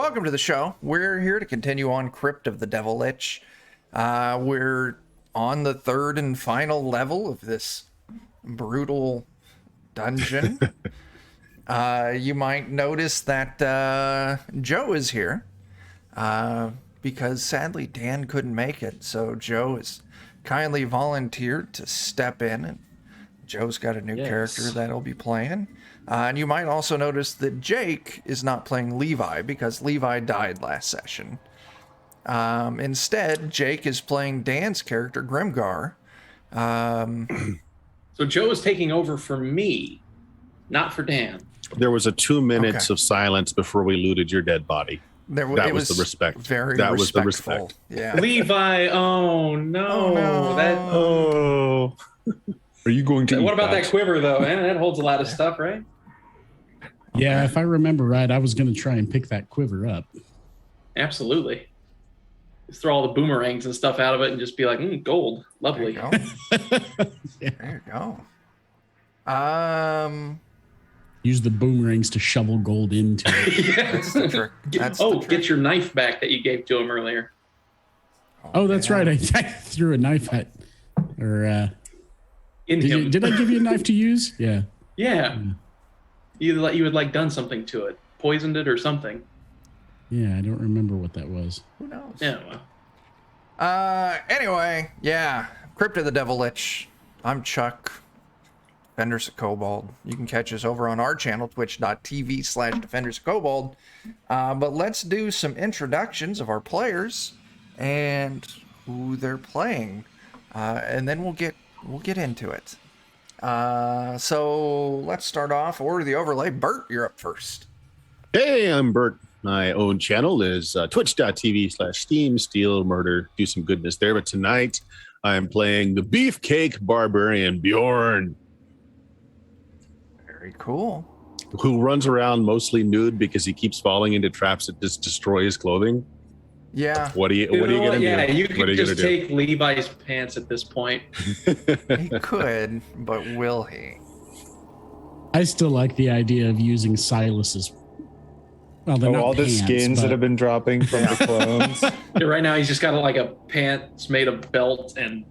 welcome to the show. We're here to continue on Crypt of the Devil Lich. We're on the third and final level of this brutal dungeon. You might notice that Joe is here because sadly Dan couldn't make it. So Joe has kindly volunteered to step in, and Joe's got a new character that he'll be playing. And you might also notice that Jake is not playing Levi because Levi died last session. Instead, Jake is playing Dan's character, Grimgar. So Joe is taking over for me, not for Dan. There was a 2 minutes of silence before we looted your dead body. That was the respect. That was the respect. Yeah. Levi, oh no. Oh. Are you going to What about that quiver, though? Man, that holds a lot of stuff, right? Yeah, if I remember right, I was going to try and pick that quiver up. Absolutely. Just throw all the boomerangs and stuff out of it and just be like, gold. Lovely. There you go. Use the boomerangs to shovel gold into it. That's the trick. Get your knife back that you gave to him earlier. Oh, that's right. I threw a knife at, or did I give you a knife to use? Yeah. Yeah. You had like done something to it, poisoned it or something. Yeah, I don't remember what that was. Who knows? Yeah. Well. Anyway, yeah. Crypt of the Devil Lich. I'm Chuck. Defenders of Kobold. You can catch us over on our channel, twitch.tv/Defenders of Kobold. But let's do some introductions of our players and who they're playing, and then we'll get into it. So let's start off. Order the overlay. Bert, you're up first. Hey, I'm Bert. My own channel is twitch.tv/Steam Steal Murder. Do some goodness there. But tonight I'm playing the Beefcake Barbarian Bjorn. Very cool. Who runs around mostly nude because he keeps falling into traps that just destroy his clothing. Yeah. What are you gonna do? Yeah, you could just take Levi's pants at this point. He could, but will he? I still like the idea of using Silas's. Well, they're not all the pants, skins that have been dropping from the clones. Yeah, right now he's just got like a pants made of belt and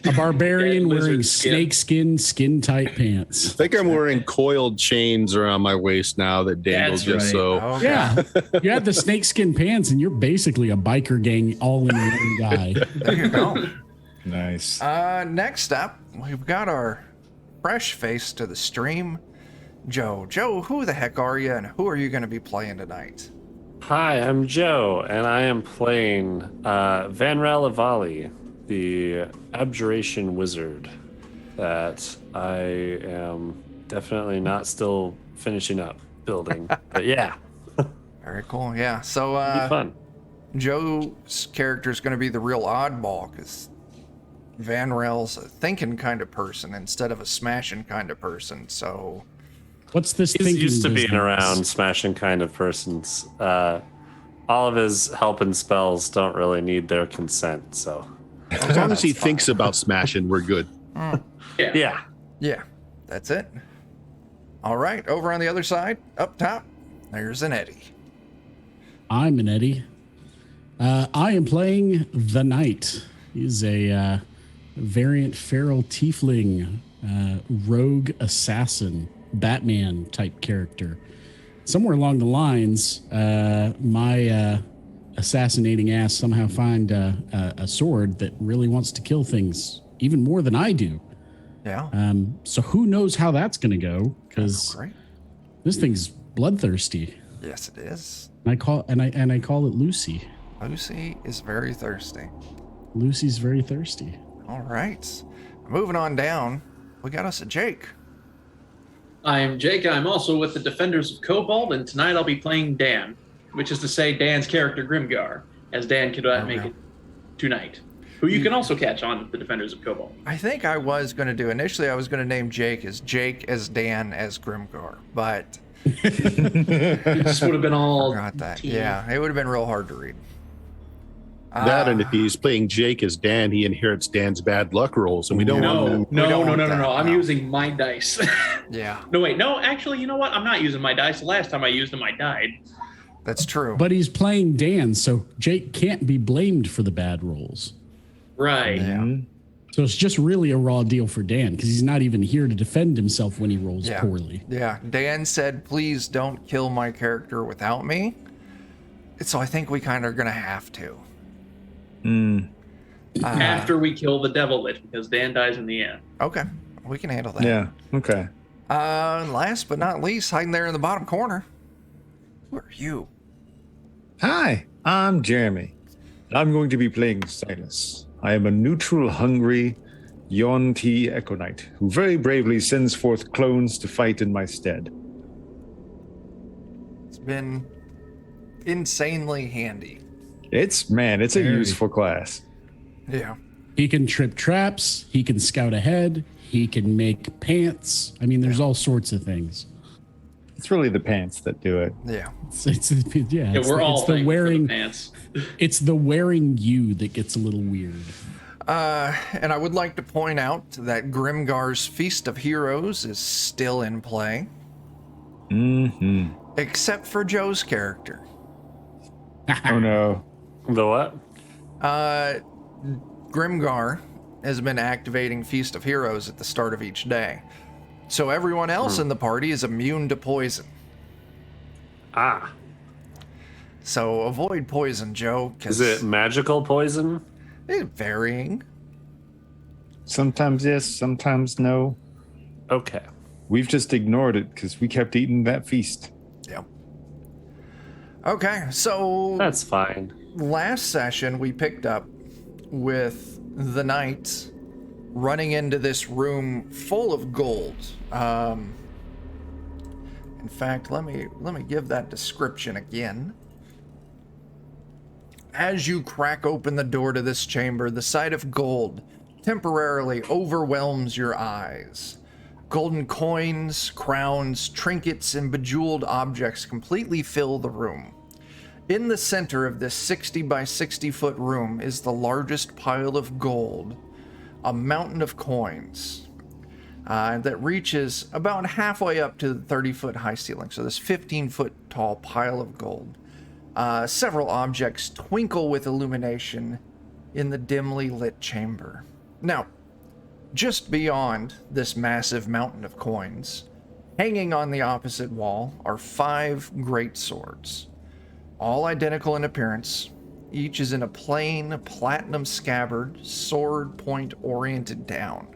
a barbarian wearing skin. skin tight pants. I think I'm wearing coiled chains around my waist now that dangle just so. Okay. Yeah, you have the snakeskin pants, and you're basically a biker gang all in one guy. There you go. Nice. Next up, we've got our fresh face to the stream, Joe. Joe, who the heck are you, and who are you going to be playing tonight? Hi, I'm Joe, and I am playing Van Ralavali, the Abjuration Wizard that I am definitely not still finishing up building. But yeah. Very cool. Yeah. So It'll be fun. Joe's character is going to be the real oddball because Van Rel's a thinking kind of person instead of a smashing kind of person. So what's this He's thinking used to being business? around smashing kind of persons. All of his helping spells don't really need their consent, so. As long as he thinks about smashing, we're good. Yeah. yeah, that's it. All right. Over on the other side, up top, there's an Eddie. I'm an Eddie. I am playing the Knight. He's a variant feral tiefling, rogue assassin, Batman type character. Somewhere along the lines, my assassinating ass somehow find a sword that really wants to kill things even more than I do. Yeah. So who knows how that's going to go? Because Great. this thing's bloodthirsty. Yes, it is. I call it Lucy. Lucy is very thirsty. Lucy's very thirsty. All right. Moving on down, we got us a Jake. I'm Jake. I'm also with the Defenders of Kobold, and tonight I'll be playing Dan, which is to say Dan's character Grimgar, as Dan could make it tonight, who you can also catch on the Defenders of Kobold. I think I was going to do, initially I was going to name Jake as Dan as Grimgar, but It just would have been all forgot that. team. Yeah, it would have been real hard to read. That, and if he's playing Jake as Dan, he inherits Dan's bad luck rolls, and we don't want that. No. I'm using my dice. Yeah. No, wait. No, actually, you know what? I'm not using my dice. The last time I used them, I died. That's true. But he's playing Dan, so Jake can't be blamed for the bad rolls. Right. Yeah. So it's just really a raw deal for Dan because he's not even here to defend himself when he rolls Yeah. poorly. Yeah. Dan said, please don't kill my character without me. So I think we kind of are going to have to. After we kill the Devil Lich, because Dan dies in the end. Okay. We can handle that. Yeah. Okay. And last but not least, hiding there in the bottom corner. Who are you? Hi, I'm Jeremy. I'm going to be playing Silas. I am a neutral, hungry Yonti Echo Knight who very bravely sends forth clones to fight in my stead. It's been insanely handy. It's a useful class. Yeah. He can trip traps. He can scout ahead. He can make pants. I mean, there's all sorts of things. It's really the pants that do it. Yeah. Yeah, we're all the wearing pants. It's the wearing you that gets a little weird. And I would like to point out that Grimgar's Feast of Heroes is still in play. Mm-hmm. Except for Joe's character. Oh no. The what? Grimgar has been activating Feast of Heroes at the start of each day. So everyone else in the party is immune to poison. Ah. So avoid poison, Joe. Is it magical poison? It's varying. Sometimes yes, sometimes no. Okay. We've just ignored it because we kept eating that feast. Yep. Okay, so That's fine. last session we picked up with the knight running into this room full of gold. In fact, let me give that description again. As you crack open the door to this chamber, the sight of gold temporarily overwhelms your eyes. Golden coins, crowns, trinkets, and bejeweled objects completely fill the room. In the center of this 60 by 60 foot room is the largest pile of gold, a mountain of coins that reaches about halfway up to the 30-foot high ceiling. So this 15-foot tall pile of gold. Several objects twinkle with illumination in the dimly lit chamber. Now, just beyond this massive mountain of coins, hanging on the opposite wall are 5 great swords. All identical in appearance. Each is in a plain platinum scabbard, sword point oriented down.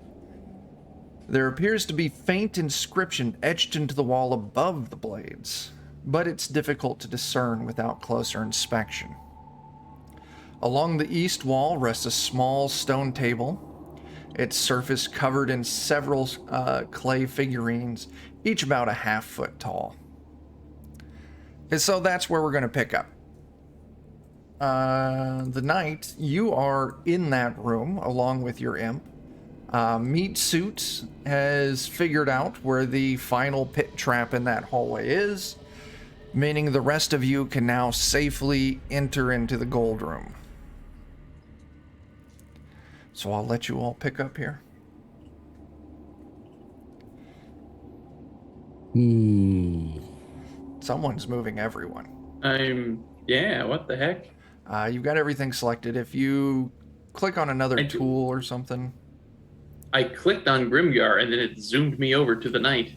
There appears to be faint inscription etched into the wall above the blades, but it's difficult to discern without closer inspection. Along the east wall rests a small stone table, its surface covered in several clay figurines, each about a half-foot tall. And so that's where we're going to pick up. The knight, you are in that room along with your imp. Meat Suit has figured out where the final pit trap in that hallway is, meaning the rest of you can now safely enter into the gold room. So I'll let you all pick up here. Someone's moving everyone. Yeah, what the heck? You've got everything selected. If you click on another tool or something. I clicked on Grimgar and then it zoomed me over to the knight.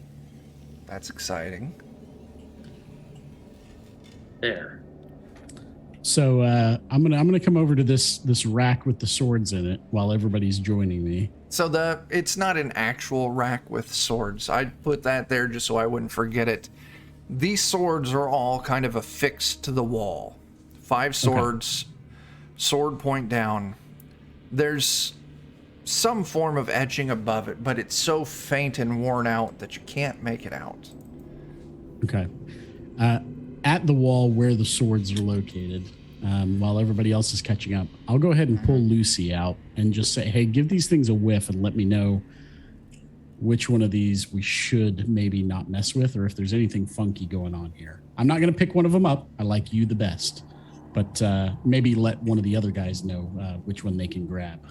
That's exciting. There. So I'm gonna come over to this rack with the swords in it while everybody's joining me. So it's not an actual rack with swords. I put that there just so I wouldn't forget it. These swords are all kind of affixed to the wall. 5 swords, sword point down. There's some form of etching above it, but it's so faint and worn out that you can't make it out. Okay. At the wall where the swords are located, while everybody else is catching up, I'll go ahead and pull Lucy out and just say, hey, give these things a whiff and let me know which one of these we should maybe not mess with, or if there's anything funky going on here. I'm not going to pick one of them up. I like you the best, but maybe let one of the other guys know which one they can grab.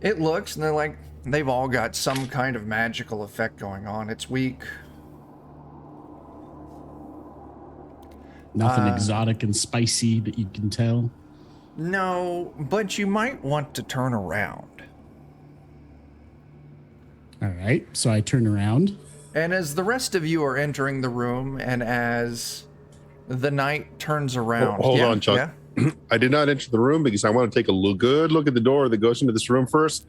It looks, and they're like, they've all got some kind of magical effect going on. It's weak. Nothing exotic and spicy that you can tell. No, but you might want to turn around. All right, so I turn around. And as the rest of you are entering the room, and as the knight turns around, Hold on, Chuck. I did not enter the room because I want to take a good look at the door that goes into this room first.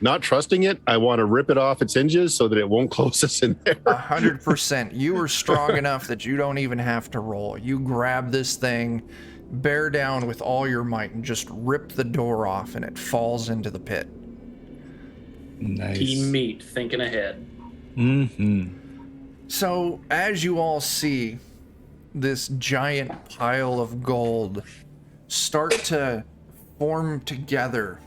Not trusting it, I want to rip it off its hinges so that it won't close us in there. 100%. You are strong enough that you don't even have to roll. You grab this thing, bear down with all your might, and just rip the door off, and it falls into the pit. Nice. Team meat, thinking ahead. Mm-hmm. So, as you all see, this giant pile of gold start to form together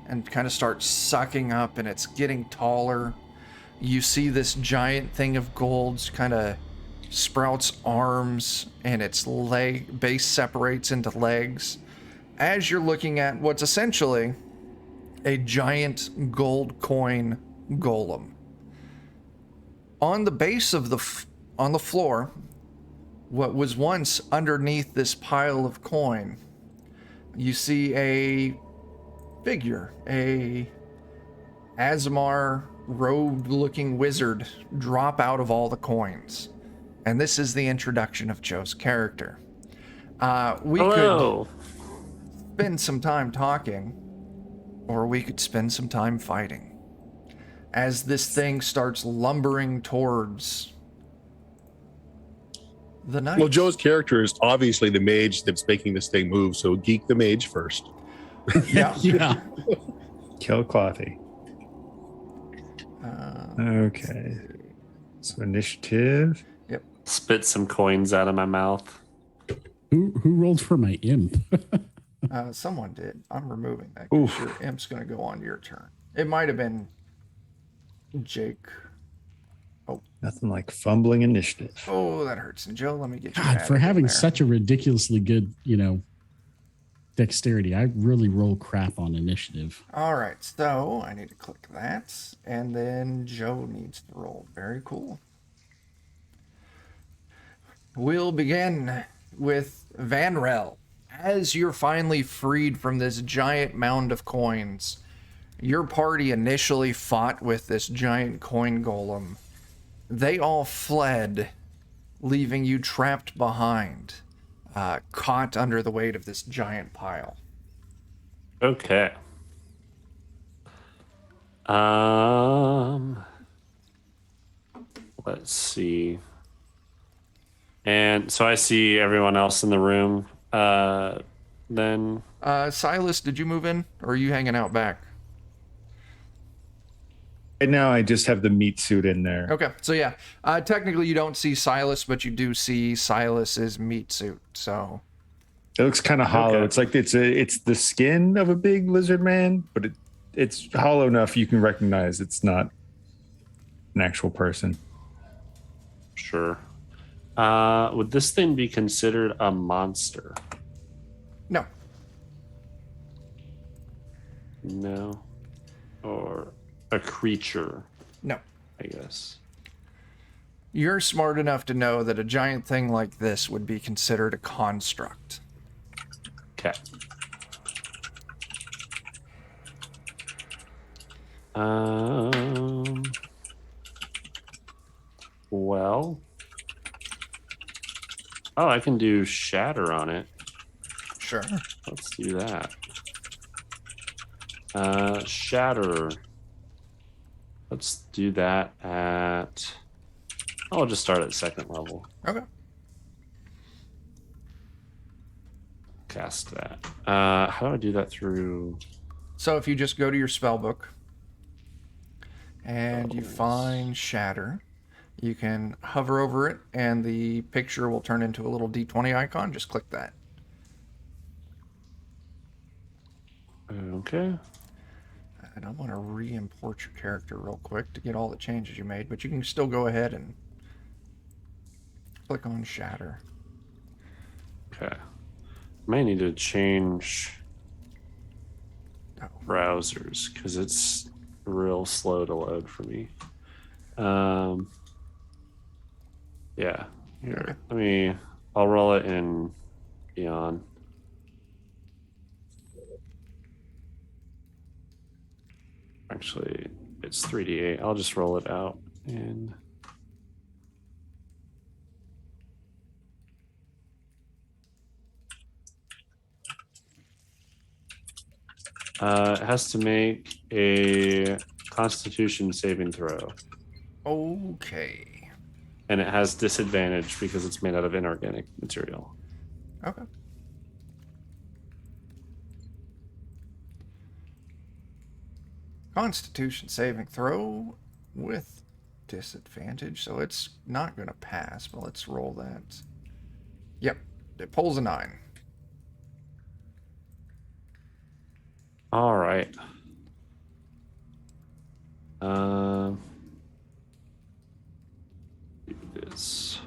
and kind of start sucking up, and it's getting taller. You see this giant thing of gold kind of sprouts arms, and its base separates into legs. As you're looking at what's essentially a giant gold coin golem. On the base of on the floor, what was once underneath this pile of coin, you see a figure, a Azamar robed-looking wizard drop out of all the coins. And this is the introduction of Joe's character. We Hello. could spend some time talking, or we could spend some time fighting. As this thing starts lumbering towards the knight. Well, Joe's character is obviously the mage that's making this thing move, so geek the mage first. Yeah. Yeah. Kill Clothy. Okay. So initiative. Yep. Spit some coins out of my mouth. Who rolled for my imp? Someone did. I'm removing that. 'Cause your imp's going to go on your turn. It might have been Jake. Nothing like fumbling initiative. Oh, that hurts. And Joe, let me get you. God, for added in having there. such a ridiculously good, dexterity, I really roll crap on initiative. All right, so I need to click that, and then Joe needs to roll. Very cool. We'll begin with Vanrel. As you're finally freed from this giant mound of coins, your party initially fought with this giant coin golem. They all fled, leaving you trapped behind, caught under the weight of this giant pile. Okay. Let's see. And so I see everyone else in the room. Then Silas, did you move in, or are you hanging out back? Right now, I just have the meat suit in there. Okay, so yeah, technically you don't see Silas, but you do see Silas's meat suit. So It looks kind of hollow. Okay. It's like it's the skin of a big lizard man, but it's hollow enough you can recognize it's not an actual person. sure. Would this thing be considered a monster? no, No. Or a creature, no. I guess. You're smart enough to know that a giant thing like this would be considered a construct. Okay. Well. Oh, I can do shatter on it. Sure. Let's do that. Shatter. Let's do that at... I'll just start at second level. Okay. Cast that. How do I do that through... So if you just go to your spell book and you find Shatter, you can hover over it and the picture will turn into a little D20 icon. Just click that. Okay. And I'm going to re-import your character real quick to get all the changes you made, but you can still go ahead and click on Shatter. Okay. May need to change Oh. browsers because it's real slow to load for me. Yeah. Here, Okay. let me I'll roll it in Beyond. Actually, it's 3d8. I'll just roll it out. And it has to make a Constitution saving throw. Okay. And it has disadvantage because it's made out of inorganic material. Okay. Constitution saving throw with disadvantage, so it's not going to pass, but let's roll that. Yep, it pulls a 9. All right. Do this.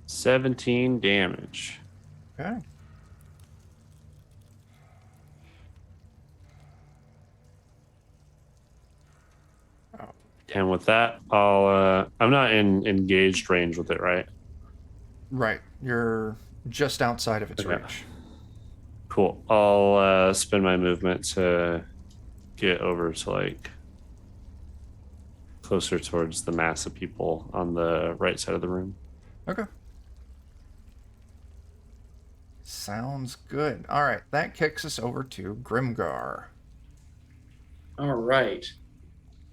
$17 damage. Okay. And with that, I'm not in engaged range with it, right? Right, you're just outside of its Okay. reach. Cool. I'll spend my movement to get over to like closer towards the mass of people on the right side of the room. Okay. Sounds good. All right, that kicks us over to Grimgar. All right.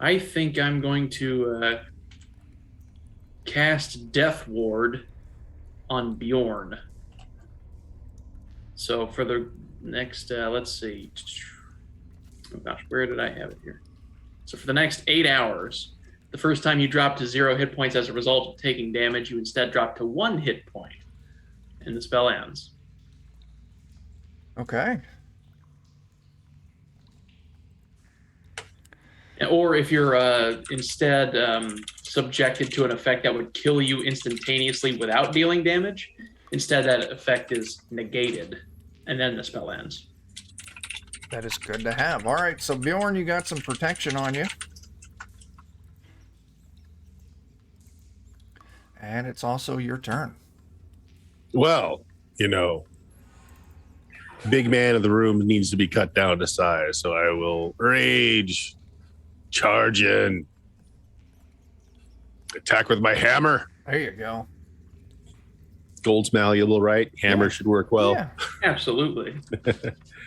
I think I'm going to cast Death Ward on Bjorn. So for the next, let's see. Oh gosh, where did I have it here? So for the next 8 hours, the first time you drop to 0 hit points as a result of taking damage, you instead drop to 1 hit point, and the spell ends. Okay. Or if you're instead subjected to an effect that would kill you instantaneously without dealing damage, instead that effect is negated, and then the spell ends. That is good to have. All right, so Bjorn, you got some protection on you. And it's also your turn. Well, big man of the room needs to be cut down to size, so I will rage, charge in, attack with my hammer. There you go. Gold's malleable, right? Hammer Yeah. should work well. Yeah. Absolutely.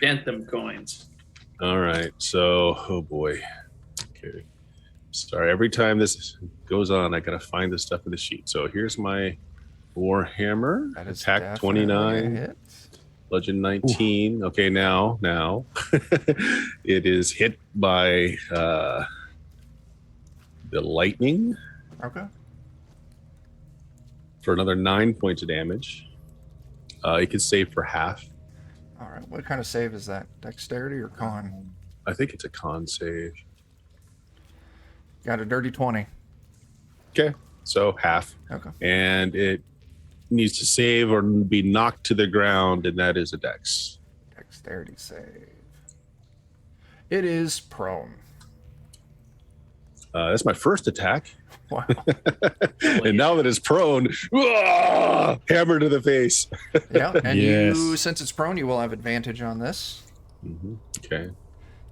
Dent them coins. All right, so, oh boy. Okay. Sorry, every time this goes on, I gotta find the stuff in the sheet. So here's my Warhammer. That is Attack definitely a 29, hit. Bludgeon 19. Okay, now it is hit by the lightning Okay. for another 9 points of damage. It can save for half. All right. What kind of save is that? Dexterity or con? I think it's a con save. Got a dirty 20. Okay, so half. Okay. And it needs to save or be knocked to the ground, and that is a dex. Dexterity save. It is prone. That's my first attack. Wow. And now that it's prone, hammer to the face. Yeah. And Yes. you, since it's prone, you will have advantage on this. Okay.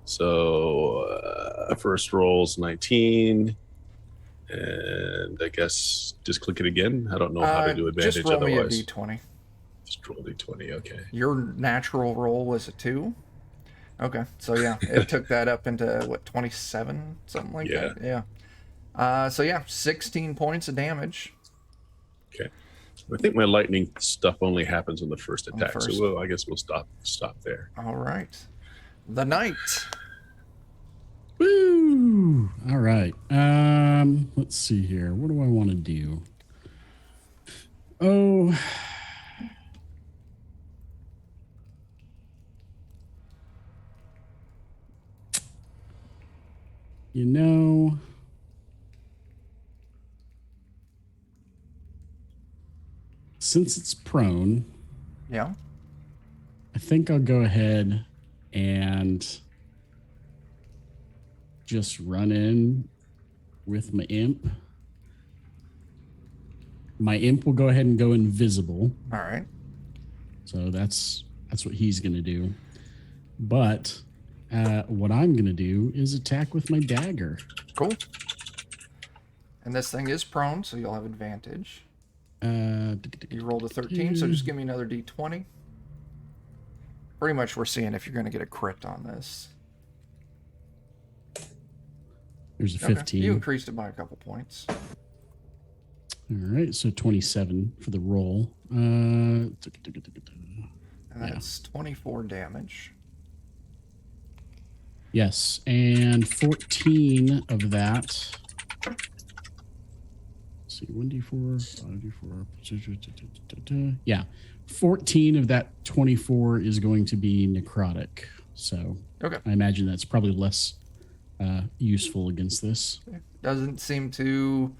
So first roll's 19. And I guess just click it again. I don't know how to do advantage just roll otherwise. me a d20. Just roll d20. Okay. Your natural roll was a 2. Okay, so yeah, it took that up into what, 27, something like Yeah. that. Yeah. So yeah, 16 points of damage. Okay. I think my lightning stuff only happens on the first On the attack. first. So I guess we'll stop there. All right, the knight. Woo! All right. Let's see here. What do I want to do? Oh. You know, since it's prone, Yeah. I think I'll go ahead and just run in with my imp. My imp will go ahead and go invisible. All right. So that's what he's going to do. But what I'm going to do is attack with my dagger. Cool. And this thing is prone, so you'll have advantage. You rolled a 13, so just give me another d20. Pretty much we're seeing if you're going to get a crit on this. There's a 15. You increased it by a couple points. All right, so 27 for the roll. And that's 24 damage. Yes, and 14 of that. Let's see, 1d4, 5d4. Yeah, 14 of that 24 is going to be necrotic. So Okay. I imagine that's probably less useful against this. Doesn't seem to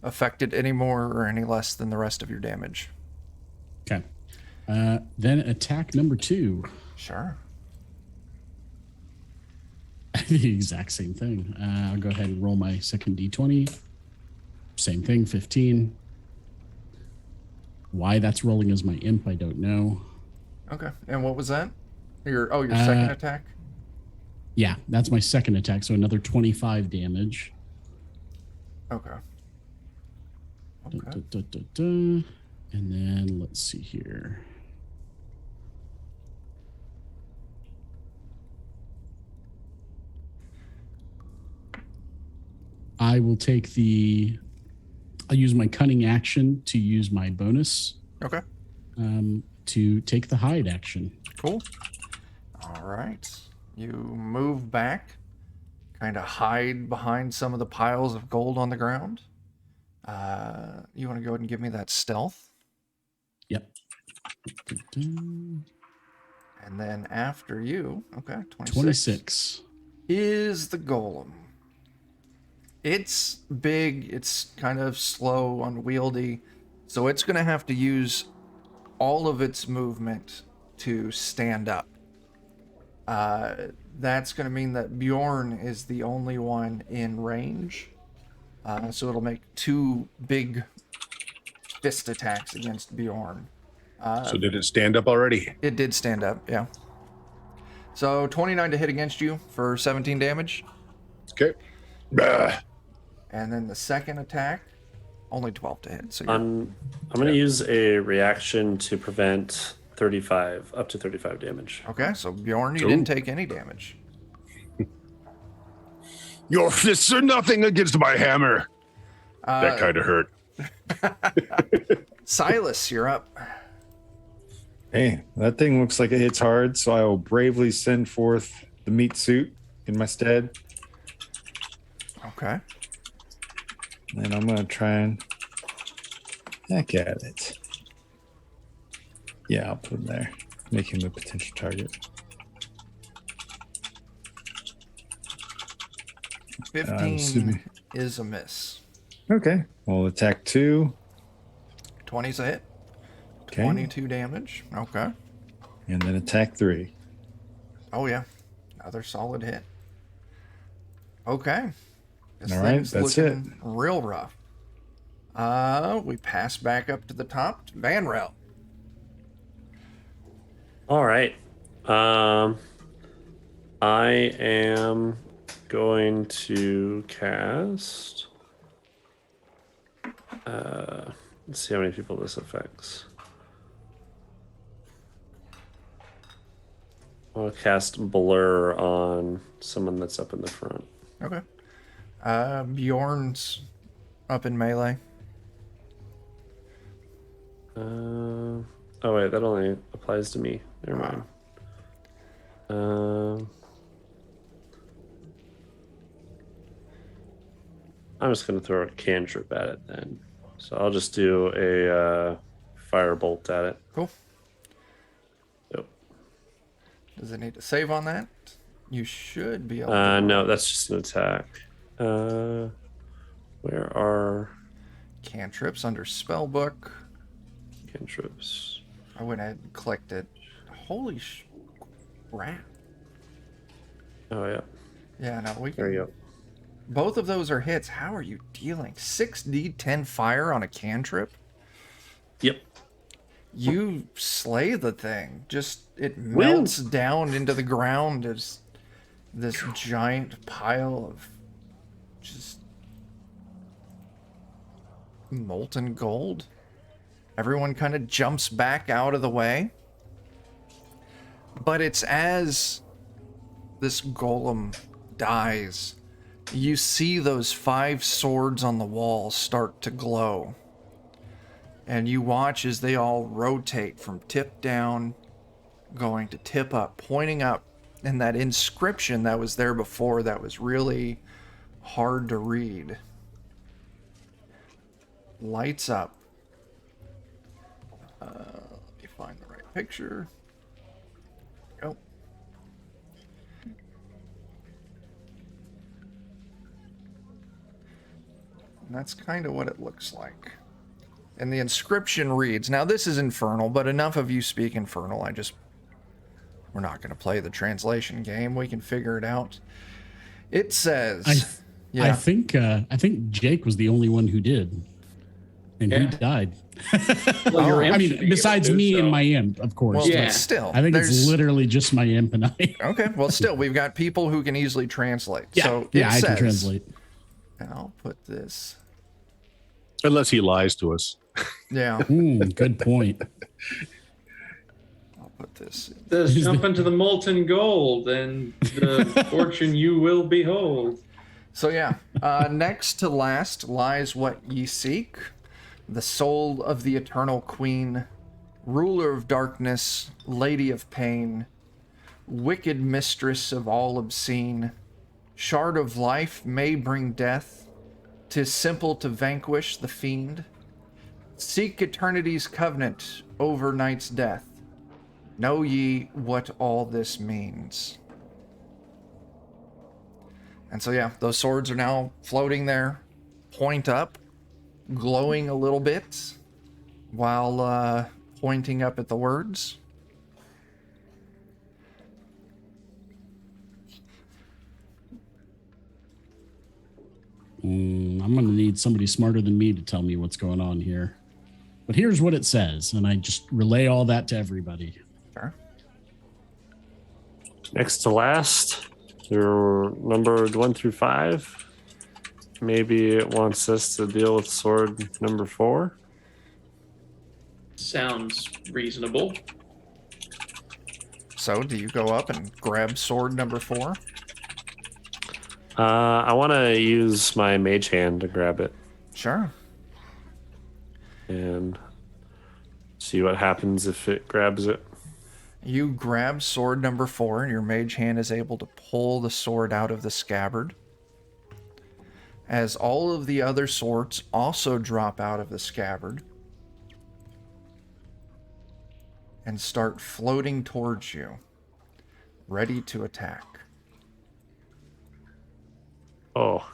affect it any more or any less than the rest of your damage. Okay. Then attack number 2. Sure. The exact same thing. I'll go ahead and roll my second d20. Same thing, 15. Why that's rolling as my imp, I don't know. Okay. And what was that? Your second attack? Yeah, that's my second attack, so another 25 damage. Okay. And then let's see here. I will take I'll use my cunning action to use my bonus. Okay. To take the hide action. Cool. All right. You move back, kind of hide behind some of the piles of gold on the ground. You want to go ahead and give me that stealth? Yep. And then after you, okay, 26 is the golem. It's big, it's kind of slow, unwieldy, so it's going to have to use all of its movement to stand up. That's going to mean that Bjorn is the only one in range. So it'll make 2 big fist attacks against Bjorn. So did it stand up already? It did stand up, yeah. So 29 to hit against you for 17 damage. Okay. And then the second attack, only 12 to hit. So I'm going to use a reaction to prevent up to 35 damage. okay, so Bjorn, you didn't take any damage. Your fists are nothing against my hammer. That kind of hurt. Silas, you're up. Hey, that thing looks like it hits hard, so I will bravely send forth the meat suit in my stead. Okay. And I'm going to try and heck at it. Yeah, I'll put him there. Make him a potential target. 15 is a miss. Okay. We'll attack 2. 20's a hit. Okay. 22 damage. Okay. And then attack 3. Oh, yeah. Another solid hit. Okay. This All right, thing's that's looking real rough. We pass back up to the top to Vanrel. All right. I am going to cast. Let's see how many people this affects. I'll cast Blur on someone that's up in the front. Okay. Bjorn's up in melee. Oh wait, that only applies to me. Never mind. I'm just gonna throw a cantrip at it then. So I'll just do a firebolt at it. Cool. Yep. Does it need to save on that? You should be able to. No, that's just an attack. Where are cantrips under spellbook? Cantrips. I went ahead and clicked it. Holy crap. Oh yeah. Yeah, no, we can. There you go. Both of those are hits. How are you dealing? 6d10 fire on a cantrip? Yep. You slay the thing. Just it Woo! melts down into the ground as this giant pile of just molten gold. Everyone kind of jumps back out of the way. But it's as this golem dies, you see those 5 swords on the wall start to glow. And you watch as they all rotate from tip down, going to tip up, pointing up. And that inscription that was there before that was really hard to read lights up. Let me find the right picture. Go. And that's kind of what it looks like. And the inscription reads, now this is Infernal, but enough of you speak Infernal. We're not going to play the translation game. We can figure it out. It says, I think Jake was the only one who did. And he died. Well, your imp I should mean, be besides able to, me so- and my imp, of course. well, Yeah. but still, I think it's there's- literally just my imp and I. Okay, well, still, we've got people who can easily translate. So yeah, it I says, can translate. and I'll put this. Unless he lies to us. Yeah, Good point. I'll put this. Says, jump into the molten gold, and the fortune you will behold. So yeah, next to last lies what ye seek, the soul of the eternal queen, ruler of darkness, lady of pain, wicked mistress of all obscene, shard of life may bring death, 'tis simple to vanquish the fiend. Seek eternity's covenant over night's death. Know ye what all this means? And so yeah, those swords are now floating there, point up, glowing a little bit, while pointing up at the words. I'm going to need somebody smarter than me to tell me what's going on here. But here's what it says, and I just relay all that to everybody. Sure. Next to last, they're numbered 1 through 5. Maybe it wants us to deal with sword number 4. Sounds reasonable. So do you go up and grab sword number 4? I want to use my mage hand to grab it Sure. and see what happens if it grabs it. You grab sword number 4, and your mage hand is able to pull the sword out of the scabbard. As all of the other swords also drop out of the scabbard and start floating towards you, ready to attack. Oh,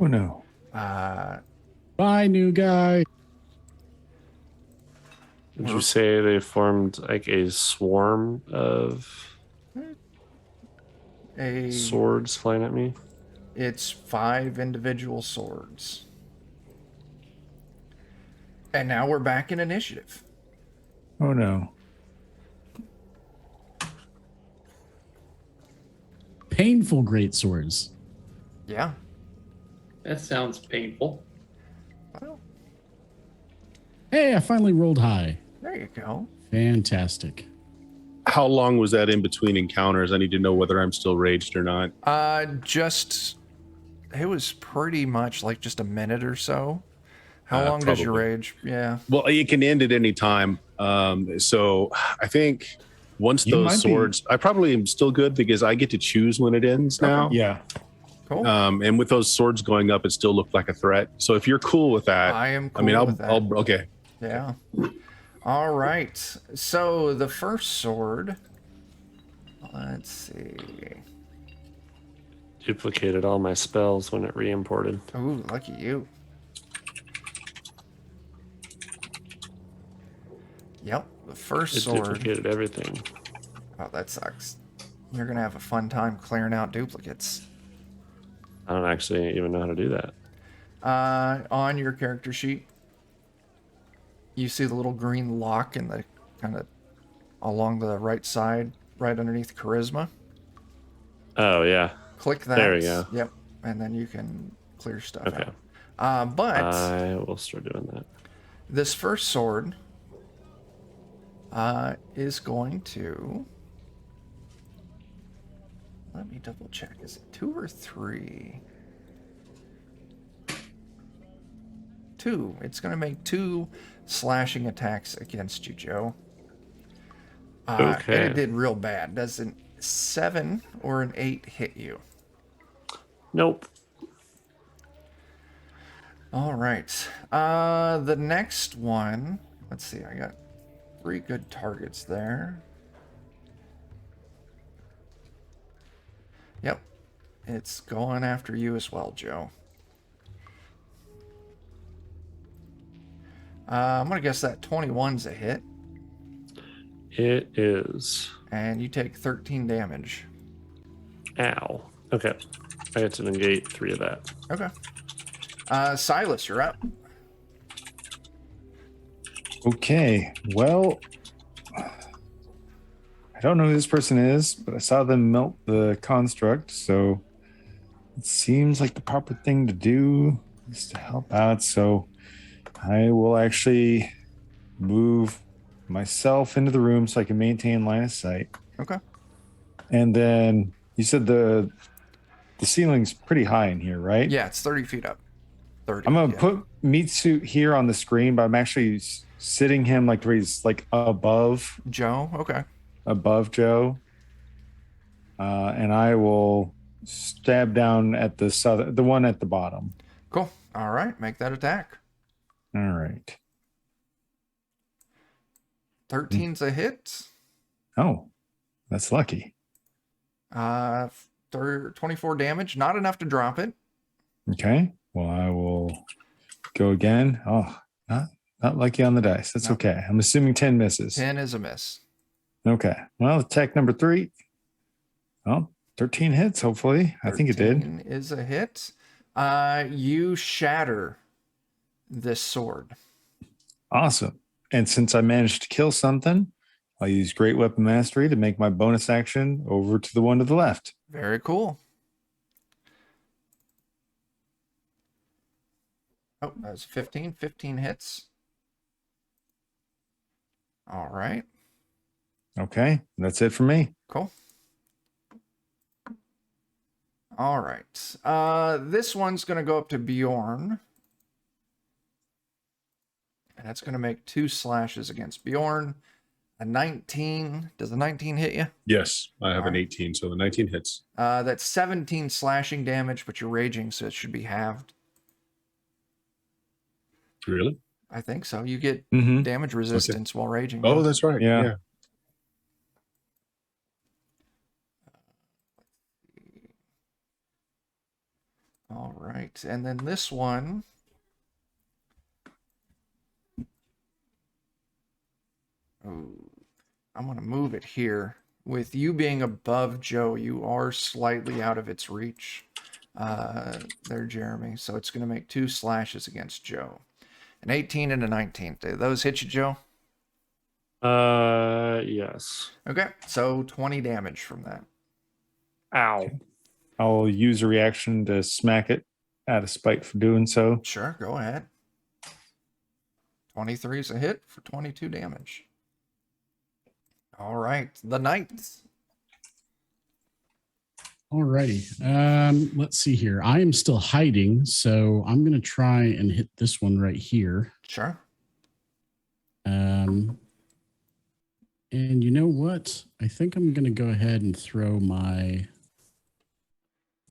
Oh no. Bye, new guy. did you say they formed like a swarm of swords flying at me? It's 5 individual swords. And now we're back in initiative. Oh no. Painful great swords. Yeah. That sounds painful. Well, Hey, I finally rolled high. there you go. Fantastic. How long was that in between encounters? I need to know whether I'm still raged or not. It was pretty much like just a minute or so. How long does your probably. rage? Yeah. Well, it can end at any time. So I think once You might those be- swords, I probably am still good because I get to choose when it ends now. Yeah. Cool. And with those swords going up, it still looked like a threat. So if you're cool with that, I am cool I mean, with that. okay. Yeah. All right. So the first sword. Let's see. Duplicated all my spells when it re-imported. Ooh, lucky you. Yep, the first It sword. duplicated everything. Oh, that sucks. You're gonna have a fun time clearing out duplicates. I don't actually even know how to do that. On your character sheet, you see the little green lock in the kind of along the right side, right underneath charisma. Oh, yeah. Click that. There we go. Yep. And then you can clear stuff Okay. out. But I will start doing that. this first sword is going to... Let me double check. Is it 2 or 3? 2. It's going to make 2 slashing attacks against you, Joe. Okay. And it did real bad. Does an 7 or an 8 hit you? Nope. All right. The next one... Let's see. I got 3 good targets there. Yep. It's going after you as well, Joe. I'm going to guess that 21's a hit. It is. And you take 13 damage. Ow. Okay. I get to negate 3 of that. Okay. Silas, you're up. Okay, well, I don't know who this person is, but I saw them melt the construct, so it seems like the proper thing to do is to help out. So I will actually move myself into the room so I can maintain line of sight. Okay. And then you said the ceiling's pretty high in here, right? Yeah, it's 30 feet up. 30. I'm gonna yeah. put meat suit here on the screen, but I'm actually sitting him like where he's like above Joe. Okay. Joe, and I will stab down at the one at the bottom. Cool. All right. Make that attack. All right. 13's a hit. Oh, that's lucky. 24 damage. Not enough to drop it. Okay. Well, I will go again. Oh, not lucky on the dice. That's No. okay. I'm assuming 10 misses. 10 is a miss. Okay. Well, attack number 3. Oh, 13 hits, hopefully. I think it did. 13 is a hit. You shatter this sword. Awesome. And since I managed to kill something, I'll use Great Weapon Mastery to make my bonus action over to the one to the left. Very cool. Oh, that was 15. 15 hits. All right. Okay. That's it for me. Cool. All right. This one's going to go up to Bjorn. And that's going to make 2 slashes against Bjorn. A 19. Does a 19 hit you? Yes, I have an Alright. 18, so the 19 hits. That's 17 slashing damage, but you're raging, so it should be halved. Really? I think so. You get Mm-hmm. damage resistance while raging. Oh, yeah. that's right. Yeah. Yeah. All right. And then this one. Oh, I'm going to move it here. With you being above Joe, you are slightly out of its reach. There, Jeremy. So it's going to make 2 slashes against Joe. An 18 and a 19. Do those hit you, Joe? Yes. Okay. So 20 damage from that. Ow. I'll use a reaction to smack it out of spite for doing so. Sure. Go ahead. 23 is a hit for 22 damage. All right. The knight. Alrighty. Let's see here. I am still hiding, so I'm going to try and hit this one right here. Sure. And you know what? I think I'm going to go ahead and throw my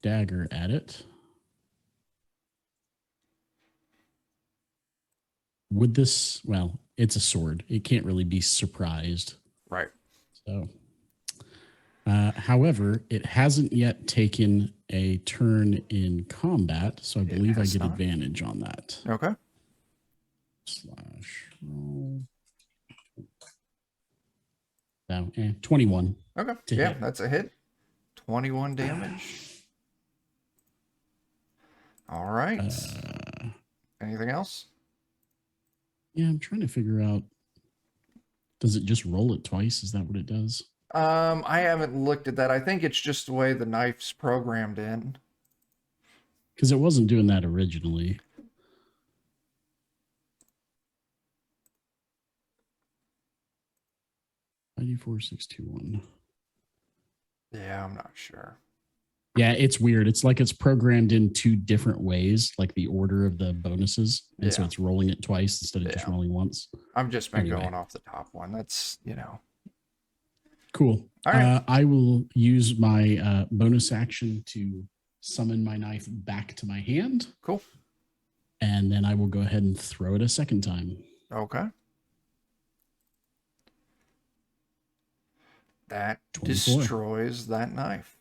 dagger at it. Would this, well, it's a sword. It can't really be surprised. Right. So, however, it hasn't yet taken a turn in combat, so I believe I has get not. advantage on that. Okay. Slash roll. No, 21. Okay. To Yeah, hit. that's a hit. 21 damage. All right. Anything else? Yeah, I'm trying to figure out. Does it just roll it twice? Is that what it does? I haven't looked at that. I think it's just the way the knife's programmed in. Because it wasn't doing that originally. ID4621. Yeah, I'm not sure. Yeah, it's weird. It's like it's programmed in two different ways, like the order of the bonuses. And so Yeah. it's rolling it twice instead of just Yeah. rolling once. I've just been Anyway. going off the top one. That's, Cool. All right. I will use my bonus action to summon my knife back to my hand. Cool. And then I will go ahead and throw it a second time. Okay. That 24. destroys that knife.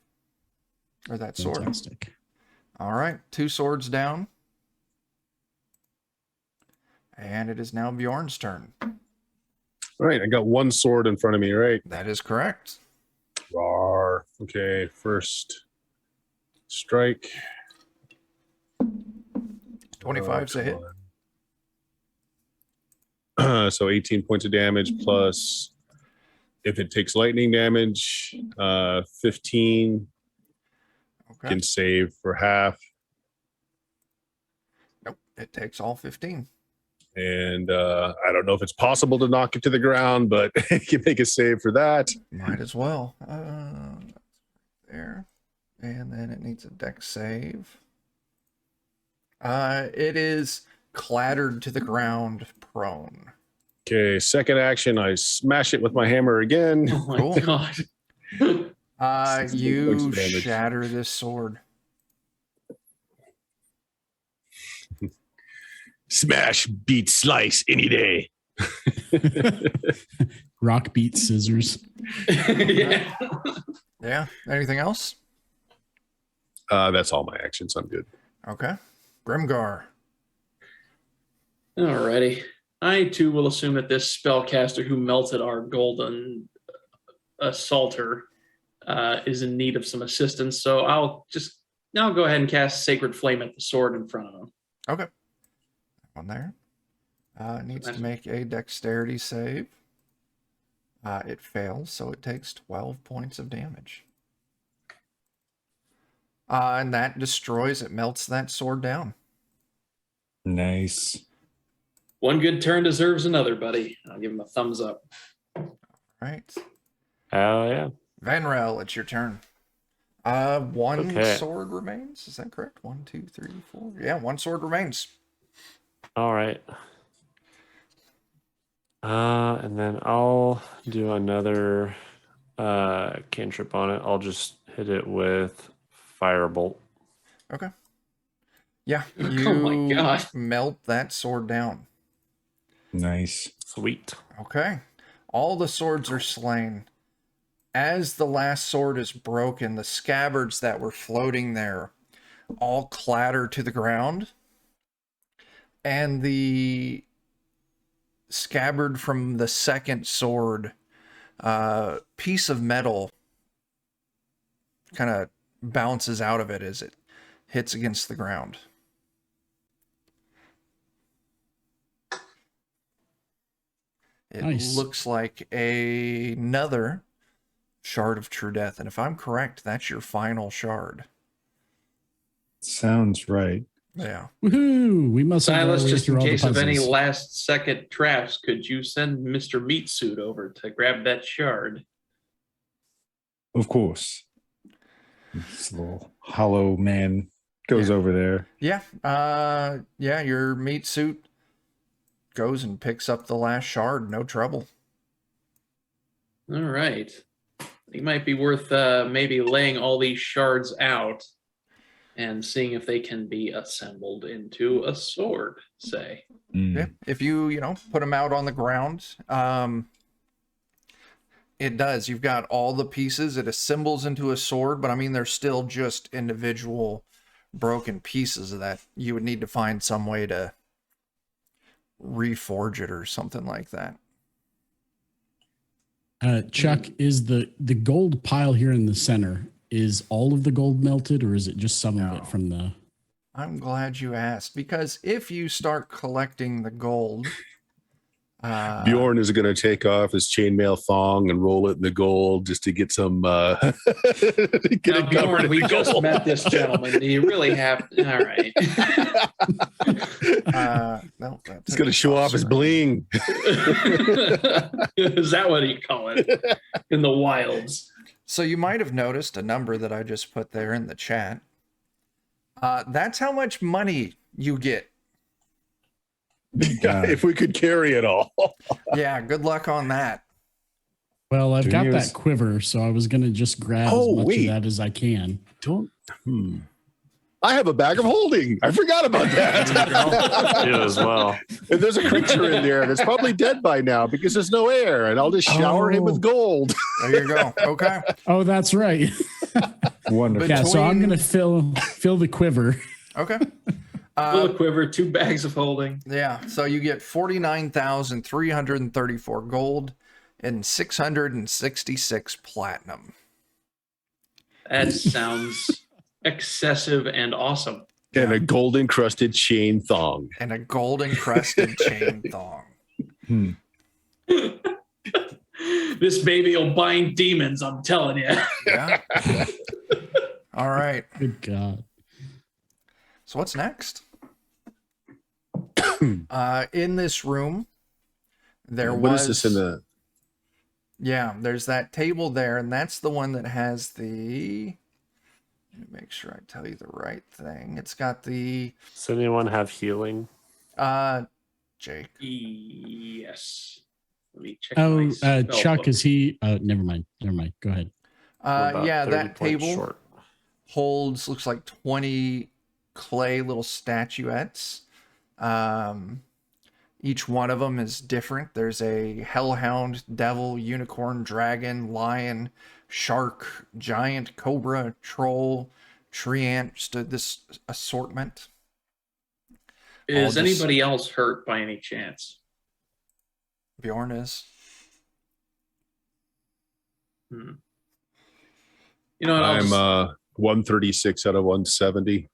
Or that sword. Fantastic. All right. 2 swords down. And it is now Bjorn's turn. All right, I got 1 sword in front of me, right? That is correct. Rawr. Okay, first strike. 25's a hit. So 18 points of damage plus, if it takes lightning damage, 15 Okay. can save for half. Nope. It takes all 15. And I don't know if it's possible to knock it to the ground, but you can make a save for that. Might as well. There. And then it needs a dex save. It is clattered to the ground prone. Okay, second action, I smash it with my hammer again. Oh my Cool. god. 16 points You of damage. shatter this sword. Smash, beat, slice any day. Rock beat scissors. Yeah. Yeah. Anything else? That's all my actions. I'm good. Okay. Grimgar. Alrighty. I too will assume that this spellcaster who melted our golden assaulter is in need of some assistance. So I'll go ahead and cast Sacred Flame at the sword in front of him. Okay. One there. It needs to make a dexterity save. It fails, so it takes 12 points of damage. And that destroys, it melts that sword down. Nice. One good turn deserves another, buddy. I'll give him a thumbs up. Right. Oh, yeah. Vanrel, it's your turn. One Okay. sword remains. Is that correct? 1, 2, 3, 4. Yeah, 1 sword remains. All right. And then I'll do another cantrip on it. I'll just hit it with Firebolt. Okay. Yeah, Oh you my God. melt that sword down. Nice. Sweet. Okay. All the swords are slain. As the last sword is broken, the scabbards that were floating there all clatter to the ground. And the scabbard from the second sword, piece of metal kind of bounces out of it as it hits against the ground. It Nice. looks like another shard of true death. And if I'm correct, that's your final shard. Sounds right. Yeah. Woohoo! We must have Silas, our way just in through all the case of any puzzles. last second traps, could you send Mr. Meat Suit over to grab that shard? Of course. This little hollow man goes over there. Yeah. Yeah, your meat suit goes and picks up the last shard. No trouble. All right. It might be worth maybe laying all these shards out and seeing if they can be assembled into a sword, say. Yeah. If you put them out on the ground, it does. You've got all the pieces. It assembles into a sword, but I mean, they're still just individual broken pieces of that. You would need to find some way to reforge it or something like that. Chuck, is the gold pile here in the center, is all of the gold melted, or is it just some of No. it from the... I'm glad you asked, because if you start collecting the gold, Bjorn is going to take off his chainmail thong and roll it in the gold just to get some. Now, Bjorn, we just met this gentleman. Do you really have? All right. No, He's going to show off his bling. Is that what you call it in the wilds? So you might have noticed a number that I just put there in the chat. That's how much money you get. If we could carry it all. Yeah, good luck on that. Well, I've got Juniors. that quiver, so I was going to just grab as much of that as I can. Don't. I have a bag of holding. I forgot about that. You as well. And there's a creature in there that's probably dead by now because there's no air, and I'll just shower him with gold. There you go. Okay. Oh, that's right. Wonderful. Yeah, so I'm Between- going to fill the quiver. Okay. Full of quiver, 2 bags of holding. Yeah, so you get 49,334 gold and 666 platinum. That sounds excessive and awesome. And a gold encrusted chain thong. And a gold encrusted chain thong. This baby will bind demons, I'm telling you. Yeah. All right. Good God. So what's next? In this room, there What was is this in the? Yeah, there's that table there, and that's the one that has the. Let me make sure I tell you the right thing. It's got the Does anyone have healing? Jake. Yes. Let me check. Oh, my spell Chuck, book. is he? Never mind. Never mind. Go ahead. We're about Yeah, 30 that points table short. holds looks like 20 clay little statuettes. Each one of them is different. There's a hellhound, devil, unicorn, dragon, lion, shark, giant, cobra, troll, tree ant, just this assortment. Is I'll just- anybody else hurt by any chance? Bjorn is. You know what? I'm 136 out of 170.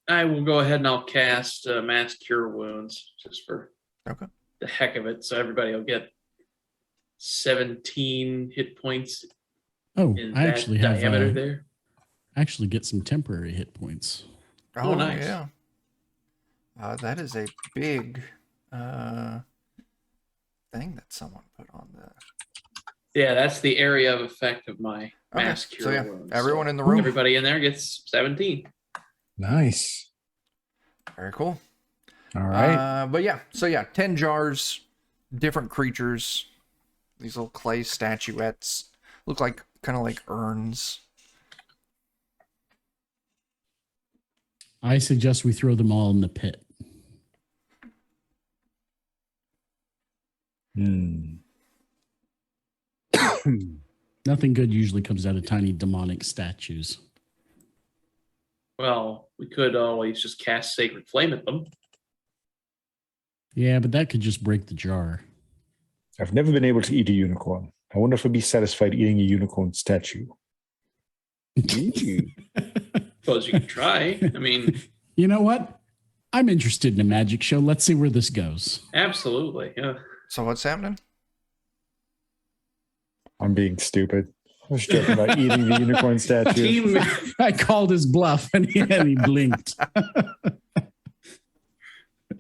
I will go ahead and I'll cast Mass Cure Wounds just for Okay. the heck of it. So everybody will get 17 hit points Oh, in I that actually have diameter there. actually get some temporary hit points. Oh, nice. Yeah. That is a big thing that someone put on the. Yeah, that's the area of effect of my Mass Okay, Cure so yeah, Wounds. everyone So in the room. everybody in there gets 17. Nice. Very cool. All right. But yeah, so yeah, 10 jars, different creatures, these little clay statuettes, look like kind of like urns. I suggest we throw them all in the pit. Nothing good usually comes out of tiny demonic statues. Well, we could always just cast Sacred Flame at them. Yeah, but that could just break the jar. I've never been able to eat a unicorn. I wonder if I'd be satisfied eating a unicorn statue. Suppose you could try. I mean, You know what? I'm interested in a magic show. Let's see where this goes. absolutely. Yeah. So what's happening? I'm being stupid. I was joking about eating the unicorn statue. Team, I called his bluff and he blinked.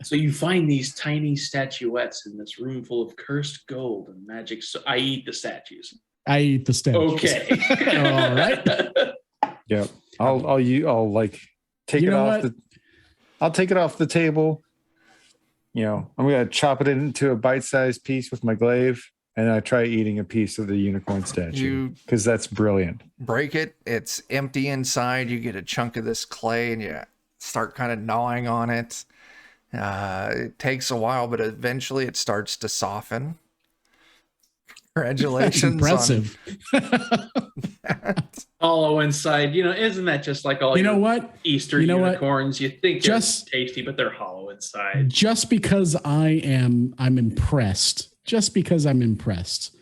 so you find these tiny statuettes in this room full of cursed gold and magic. So I eat the statues. I eat the statues. Okay. All right. Yep. I'll like take You it know off what? I'll take it off the table. You know, I'm gonna chop it into a bite-sized piece with my glaive, and I try eating a piece of the unicorn statue You because that's brilliant. break it, it's empty inside, you get a chunk of this clay and you start kind of gnawing on it. It takes a while, but eventually it starts to soften. Congratulations. Impressive. Hollow inside. You know, isn't that just like all You know your what? Easter You know what? unicorns? You think Just- they're tasty, but they're hollow inside. Just because I'm impressed. Just because I'm impressed.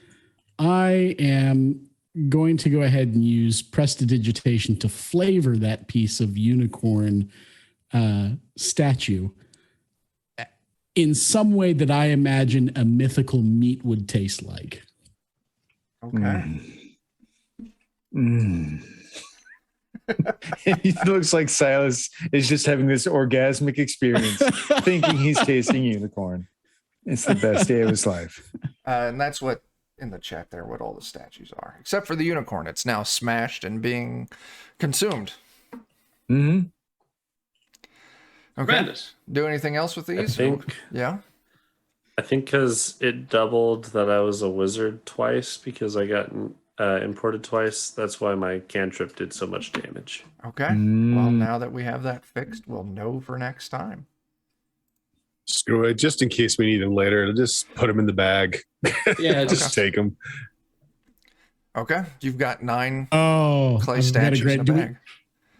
I am going to go ahead and use prestidigitation to flavor that piece of unicorn statue in some way that I imagine a mythical meat would taste like. Okay. It looks like Silas is just having this orgasmic experience, thinking he's tasting unicorn. It's the best day of his life. And that's what in the chat there, what all the statues are, except for the unicorn. It's now smashed and being consumed. Mm-hmm. Okay. Tremendous. Do anything else with these? Yeah. I think because it doubled that I was a wizard twice because I got imported twice. That's why my cantrip did so much damage. Okay. Well, now that we have that fixed, we'll know for next time. Screw it. Just in case we need them later, I'll just put them in the bag. Yeah, Just take them. Okay. You've got 9 Oh, clay I've got a statues great- in a do we- bag.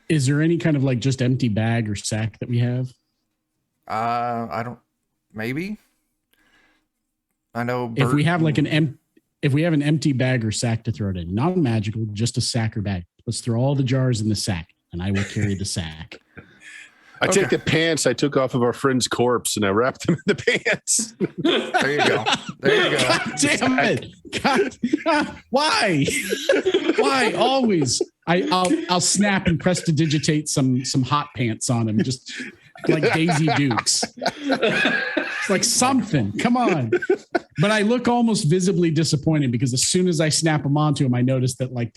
Is there any kind of like just empty bag or sack that we have? I don't. Maybe. I know. If we Bert have like and- if we have an empty bag or sack to throw it in, not magical, just a sack or bag. Let's throw all the jars in the sack, and I will carry the sack. I take the pants I took off of our friend's corpse and I wrapped them in the pants. There you go. There you go. God damn it! God, why? Why always? I'll snap and prestidigitate some hot pants on him, just like Daisy Dukes. It's like something. Come on. But I look almost visibly disappointed because as soon as I snap them onto him, I notice that like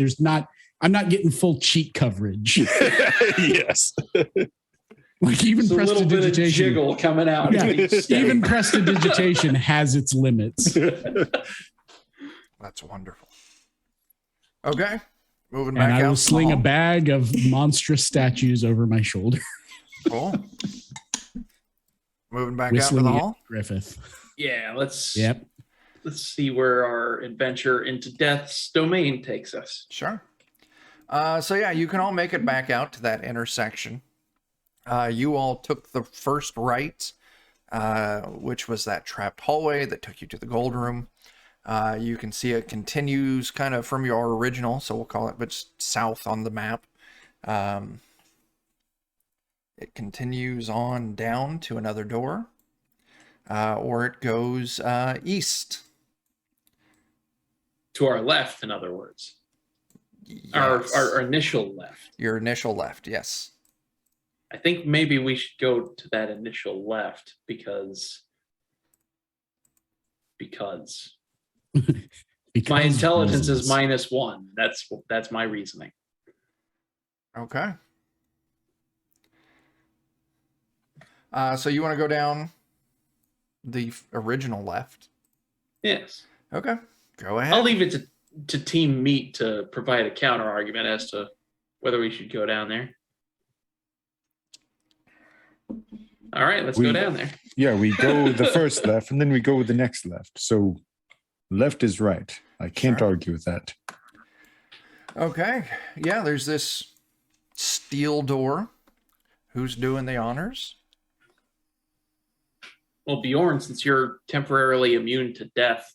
I'm not getting full cheek coverage. Yes. Like even There's a little bit of prestidigitation. jiggle coming out. Yeah, even prestidigitation has its limits. That's wonderful. Okay. Moving And back out. I will sling a small. bag of monstrous statues over my shoulder. Cool. Moving back out to Whistling the at hall. Griffith. Yeah, let's Yep. see where our adventure into Death's domain takes us. Sure. So yeah, you can all make it back out to that intersection. You all took the first right, which was that trapped hallway that took you to the gold room. You can see it continues kind of from your original, so we'll call it, but just south on the map. It continues on down to another door, or it goes east. To our left, in other words. Our Yes. initial left. Your initial left, yes. I think maybe we should go to that initial left because my intelligence is -1. That's my reasoning. Okay. So you want to go down the original left? Yes. Okay. Go ahead. I'll leave it to Team Meat to provide a counter argument as to whether we should go down there. All right, let's go down there. Yeah, we go the first left and then we go with the next left. So left is right. I can't argue with that. Okay. Yeah, there's this steel door. Who's doing the honors? Well, Bjorn, since you're temporarily immune to death,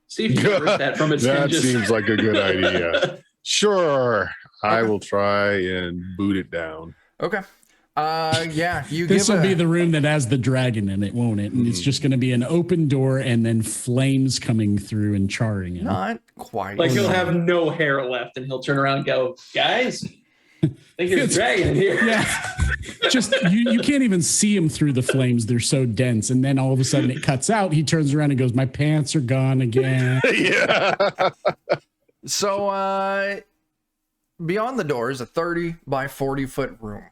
see if you can rip that from its That hinges. seems like a good idea. Sure. I will try and boot it down. Okay. Yeah, you This give will be a, the room that has the dragon in it, won't it? And it's just going to be an open door and then flames coming through and charring it. not quite. Like he'll have no hair left, and he'll turn around and go, "Guys, I think there's a dragon in here." Yeah. Just you can't even see him through the flames. They're so dense. And then all of a sudden it cuts out. He turns around and goes, "My pants are gone again." Yeah. So beyond the door is a 30 by 40 foot room.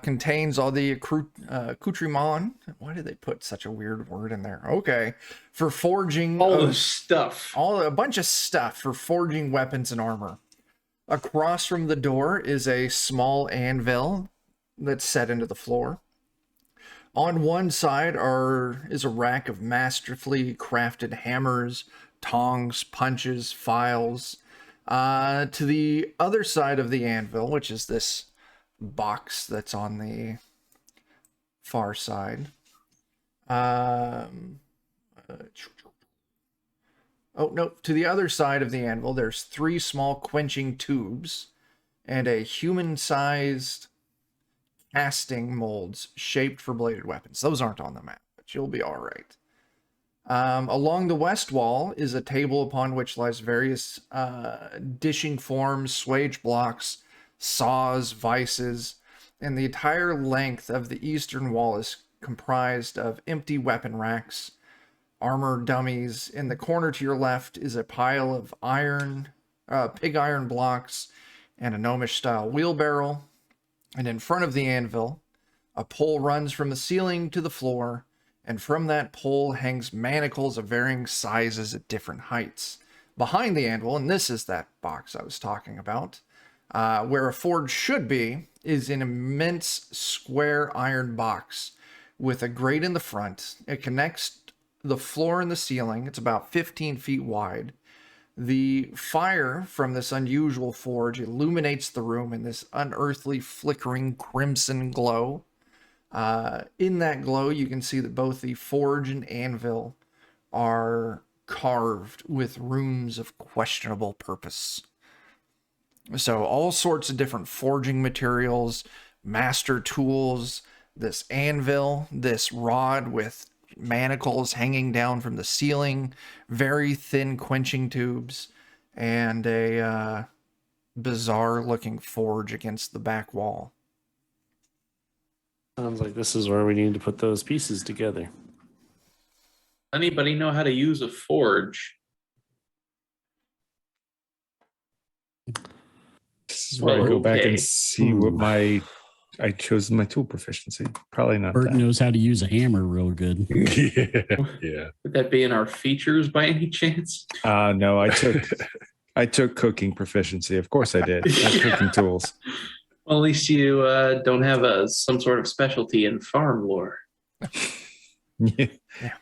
Contains all the accoutrement. Why did they put such a weird word in there? Okay. For forging All the stuff. a bunch of stuff for forging weapons and armor. Across from the door is a small anvil that's set into the floor. On one side is a rack of masterfully crafted hammers, tongs, punches, files. To the other side of the anvil, which is this box that's on the far side. Oh no, to the other side of the anvil, there's 3 small quenching tubes and a human-sized casting molds shaped for bladed weapons. Those aren't on the map, but you'll be all right. Along the west wall is a table upon which lies various dishing forms, swage blocks, saws, vices, and the entire length of the eastern wall is comprised of empty weapon racks, armor dummies. In the corner to your left is a pile of pig iron blocks and a gnomish-style wheelbarrow. And in front of the anvil, a pole runs from the ceiling to the floor, and from that pole hangs manacles of varying sizes at different heights. Behind the anvil, and this is that box I was talking about, where a forge should be, is an immense square iron box with a grate in the front. It connects the floor and the ceiling. It's about 15 feet wide. The fire from this unusual forge illuminates the room in this unearthly, flickering crimson glow. In that glow, you can see that both the forge and anvil are carved with runes of questionable purpose. So all sorts of different forging materials, master tools, this anvil, this rod with manacles hanging down from the ceiling, very thin quenching tubes, and a bizarre looking forge against the back wall. Sounds like this is where we need to put those pieces together. Anybody know how to use a forge? This is where I go back Okay. and see what I chose my tool proficiency. Probably not Bert that. knows how to use a hammer real good. Yeah. Would that be in our features by any chance? No, I took cooking proficiency. Of course I did. I have cooking tools. Well, at least you don't have some sort of specialty in farm lore. Yeah.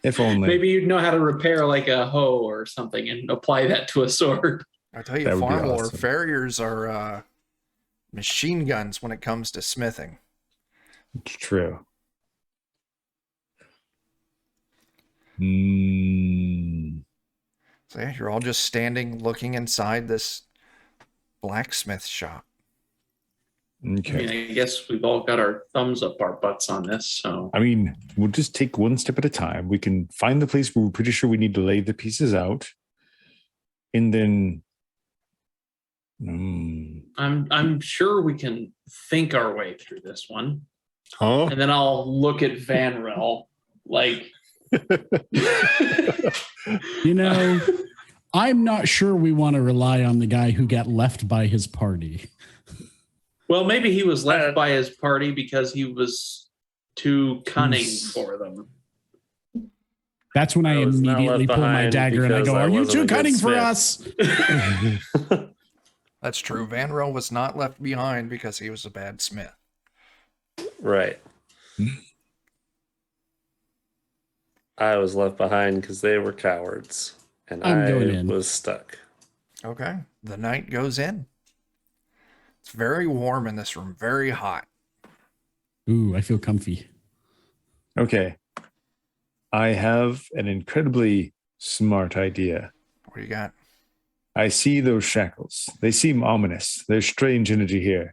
If only. Maybe you'd know how to repair like a hoe or something and apply that to a sword. I tell you, That would be farm lore, awesome. farriers are machine guns when it comes to smithing. It's true. So yeah, you're all just standing looking inside this blacksmith shop. Okay. I mean, I guess we've all got our thumbs up our butts on this. So I mean, we'll just take one step at a time. We can find the place where we're pretty sure we need to lay the pieces out. And then I'm sure we can think our way through this one. Huh? And then I'll look at Van Rel like You know, I'm not sure we want to rely on the guy who got left by his party. well, maybe he was left by his party because he was too cunning for them. That's when I I was not immediately left pull my behind dagger and I because go, I "Are you wasn't too a good cunning for smith." us?" That's true. Van Rel was not left behind because he was a bad smith. Right. I was left behind because they were cowards, and I'm going I in. was stuck. Okay. The night goes in. It's very warm in this room, very hot. Ooh, I feel comfy. okay. I have an incredibly smart idea. What do you got? I see those shackles. They seem ominous. There's strange energy here.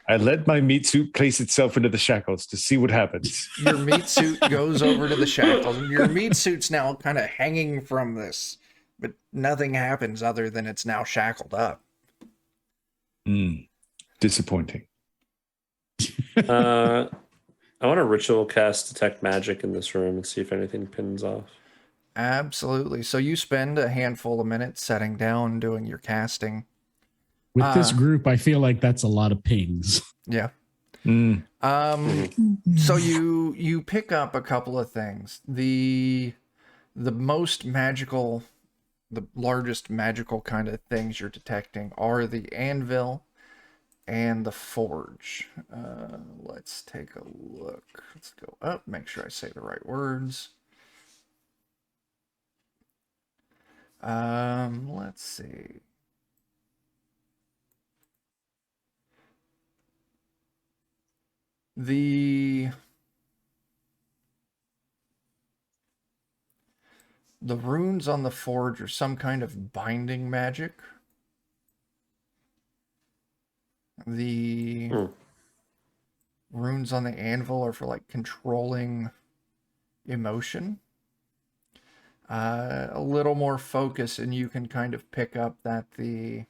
I let my meat suit place itself into the shackles to see what happens. Your meat suit goes over to the shackles. Your meat suit's now kind of hanging from this, but nothing happens other than it's now shackled up. Disappointing. I want to ritual cast detect magic in this room and see if anything pins off. Absolutely. So you spend a handful of minutes setting down, doing your casting. With this group, I feel like that's a lot of pings. Yeah. Mm. So you pick up a couple of things. The most magical, the largest magical kind of things you're detecting are the anvil and the forge. Let's take a look. Let's go up, make sure I say the right words. Let's see. The runes on the forge are some kind of binding magic. The runes on the anvil are for like controlling emotion. A little more focus, and you can kind of pick up that the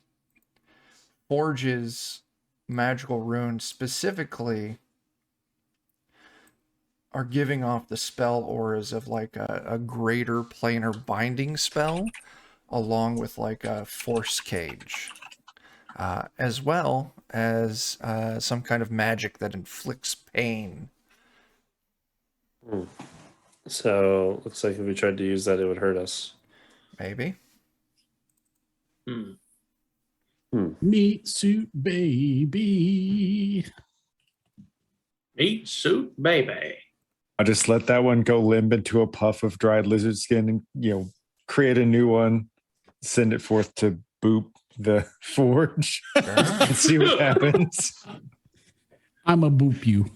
Forge's magical runes specifically are giving off the spell auras of like a greater planar binding spell, along with like a force cage, as well as some kind of magic that inflicts pain. So looks like if we tried to use that, it would hurt us. Maybe. Meat suit baby. Meat suit baby. I just let that one go limp into a puff of dried lizard skin and, create a new one, send it forth to boop the forge and see what happens. I'm a boop you.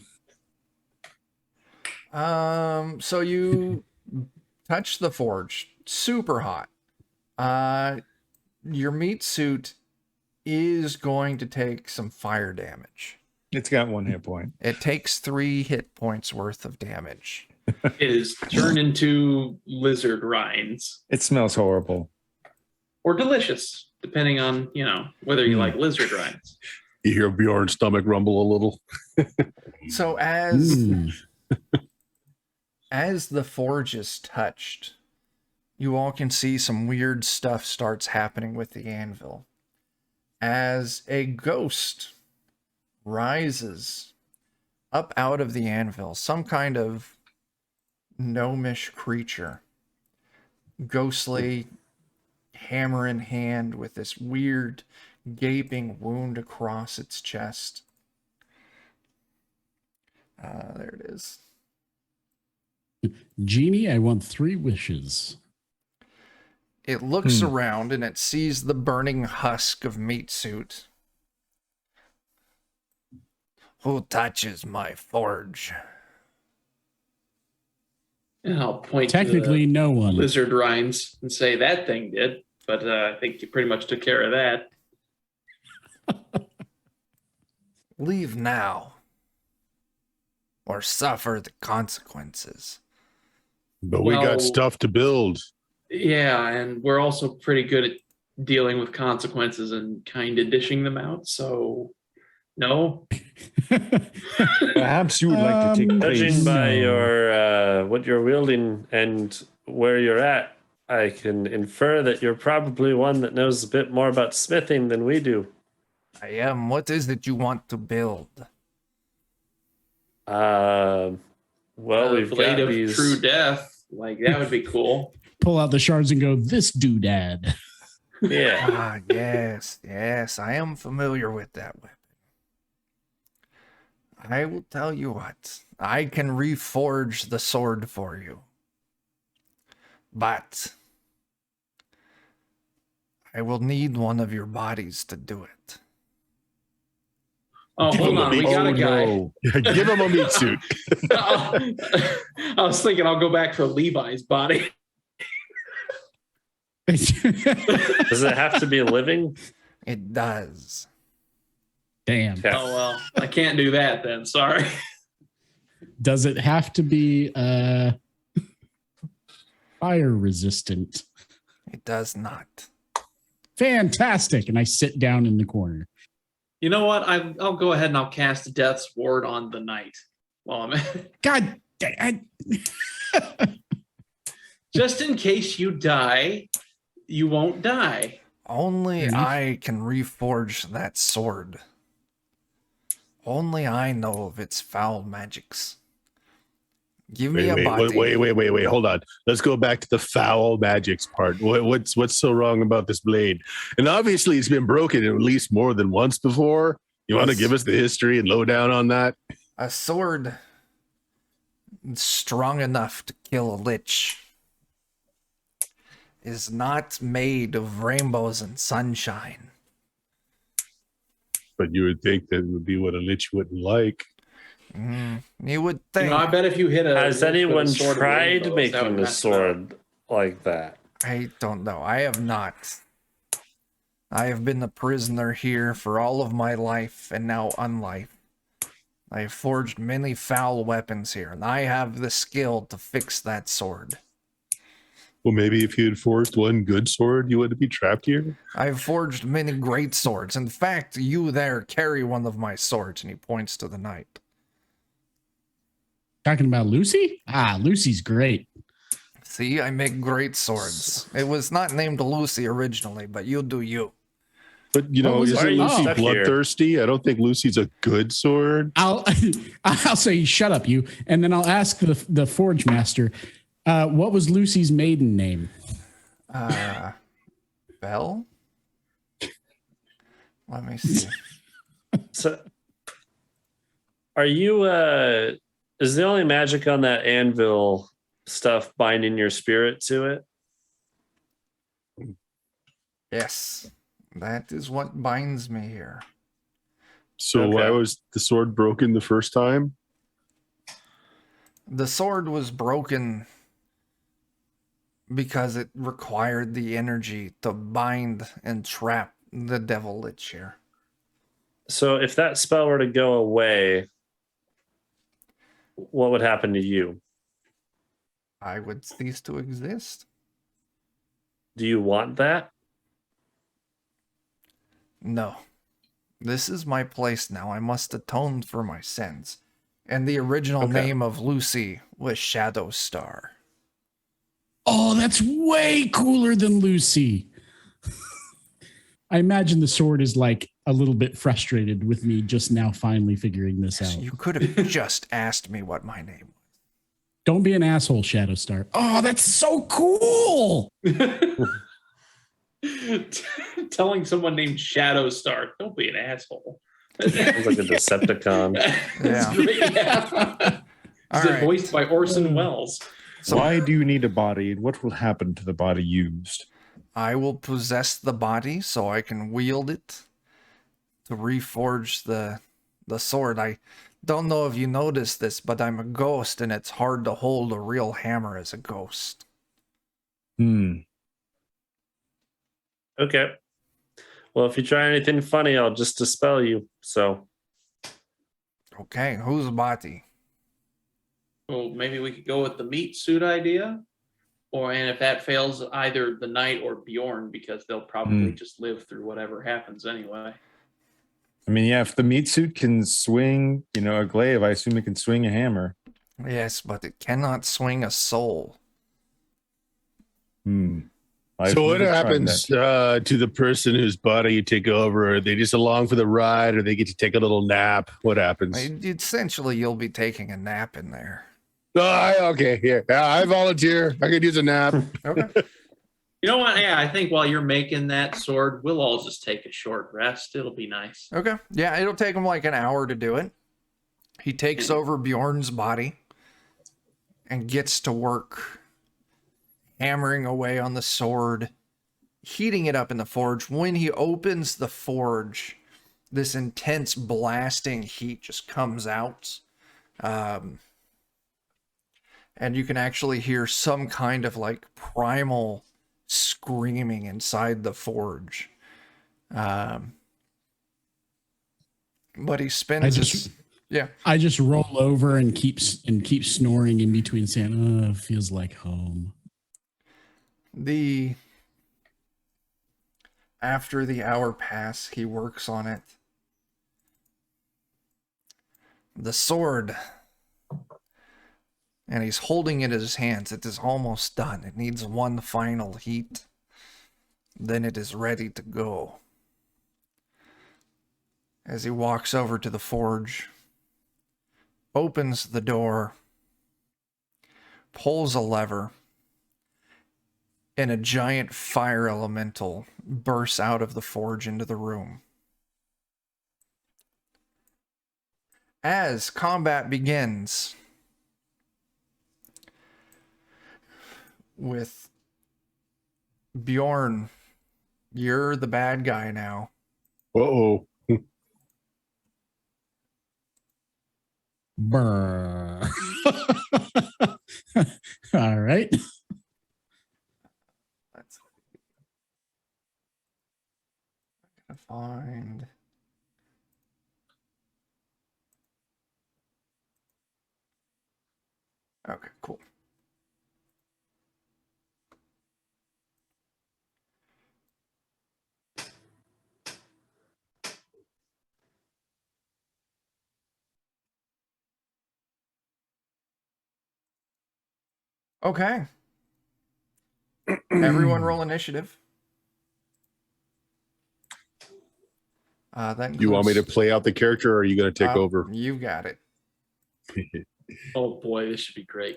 So you touch the forge, super hot. Your meat suit is going to take some fire damage. It's got 1 hit point. It takes 3 hit points worth of damage. It is turned into lizard rinds. It smells horrible. Or delicious, depending on, whether you like lizard rinds. You hear Bjorn's stomach rumble a little. So as the forge is touched, you all can see some weird stuff starts happening with the anvil. As a ghost rises up out of the anvil, some kind of gnomish creature, ghostly, hammer in hand, with this weird gaping wound across its chest. There it is. Genie, I want 3 wishes. It looks around and it sees the burning husk of meat suit. Who touches my forge? And I'll point Technically, to no the one. lizard rinds and say that thing did, but I think you pretty much took care of that. Leave now, or suffer the consequences. But we Well- got stuff to build. Yeah, and we're also pretty good at dealing with consequences and kind of dishing them out, so no. Perhaps you would like to take place. Judging by No. your what you're wielding and where you're at, I can infer that you're probably one that knows a bit more about smithing than we do. I am. What is it you want to build? Well, we've Blade got of these. True Death, like that would be cool. Pull out the shards and go, this doodad. Yeah. Ah, yes, I am familiar with that weapon. I will tell you what, I can reforge the sword for you. But I will need one of your bodies to do it. Oh, hold on, we got a guy. No. Give him a meat suit. I was thinking I'll go back for Levi's body. Does it have to be living? It does. Damn. Okay. Oh well, I can't do that then. Sorry. Does it have to be fire resistant? It does not. Fantastic. And I sit down in the corner. You know what? I'll go ahead and I'll cast Death's Ward on the knight while I'm at it. God dang. Just in case you die, you won't die. Only I can reforge that sword. Only I know of its foul magics. Give me a body. Wait. Hold on. Let's go back to the foul magics part. What's so wrong about this blade? And obviously, it's been broken at least more than once before. You want to give us the history and lowdown on that? A sword strong enough to kill a lich is not made of rainbows and sunshine. But you would think that it would be what a lich wouldn't like. You would You think. know, I bet if you hit a Has with a anyone sword of tried rainbows, that would making a mess it up. sword like that? I don't know. I have not. I have been the prisoner here for all of my life and now unlife. I have forged many foul weapons here, and I have the skill to fix that sword. Well, maybe if you had forged one good sword, you wouldn't be trapped here. I've forged many great swords. In fact, you there carry one of my swords, and he points to the knight. Talking about Lucy? Ah, Lucy's great. See, I make great swords. It was not named Lucy originally, but you do you. But you know, was it? isn't Why are you Lucy stuck here? bloodthirsty? I don't think Lucy's a good sword. I'll say shut up, you, and then I'll ask the forge master, what was Lucy's maiden name? Bell? Let me see. So, are you? Is the only magic on that anvil stuff binding your spirit to it? Yes, that is what binds me here. So Okay. why was the sword broken the first time? The sword was broken because it required the energy to bind and trap the Devil Lich here. So, if that spell were to go away, what would happen to you? I would cease to exist. Do you want that? No. This is my place now. I must atone for my sins. And the original Okay. name of Lucy was Shadow Star. Oh, that's way cooler than Lucy. I imagine the sword is like a little bit frustrated with me just now finally figuring this out. You could have just asked me what my name was. Don't be an asshole, Shadow Star. Oh, that's so cool. Telling someone named Shadow Star, don't be an asshole. Sounds like a Decepticon. That's great, yeah. All Is it right. voiced by Orson Welles? So Why do you need a body, and what will happen to the body used? I will possess the body so I can wield it to reforge the sword. I don't know if you noticed this, but I'm a ghost, and it's hard to hold a real hammer as a ghost. Okay. Well, if you try anything funny, I'll just dispel you. So, Okay, whose body? Well, maybe we could go with the meat suit idea. And if that fails, either the knight or Bjorn, because they'll probably just live through whatever happens anyway. I mean, yeah, if the meat suit can swing, a glaive, I assume it can swing a hammer. Yes, but it cannot swing a soul. I've So what never tried happens that. to the person whose body you take over? Are they just along for the ride, or they get to take a little nap? What happens? Essentially, you'll be taking a nap in there. Okay, here. Yeah, I volunteer. I could use a nap. Okay. You know what? Yeah, I think while you're making that sword, we'll all just take a short rest. It'll be nice. Okay. Yeah, it'll take him like an hour to do it. He takes over Bjorn's body and gets to work hammering away on the sword, heating it up in the forge. When he opens the forge, this intense blasting heat just comes out. And you can actually hear some kind of like primal screaming inside the forge. But he spends I just roll over and keep snoring in between, saying, "Oh, feels like home." After the hour pass, he works on it. The sword, and he's holding it in his hands. It is almost done. It needs one final heat. Then it is ready to go. As he walks over to the forge, opens the door, pulls a lever, and a giant fire elemental bursts out of the forge into the room. As combat begins, with Bjorn, you're the bad guy now. Uh-oh. Brr. All right. Let's find. Okay, cool. Okay. Everyone roll initiative. That You want me to includes, play out the character, or are you going to take over? You got it. Oh boy, this should be great.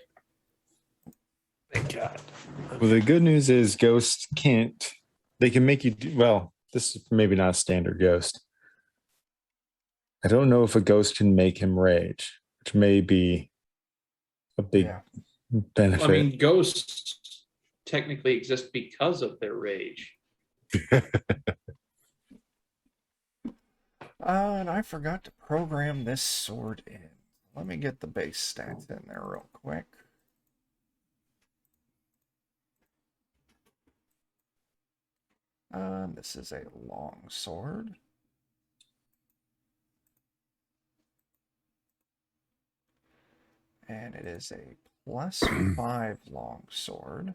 Thank God. Well, the good news is ghosts can't. They can make you do, well, this is maybe not a standard ghost. I don't know if a ghost can make him rage, which may be a big Yeah. benefit. I mean, ghosts technically exist because of their rage. And I forgot to program this sword in. Let me get the base stats in there real quick. This is a long sword. And it is a +5 long sword.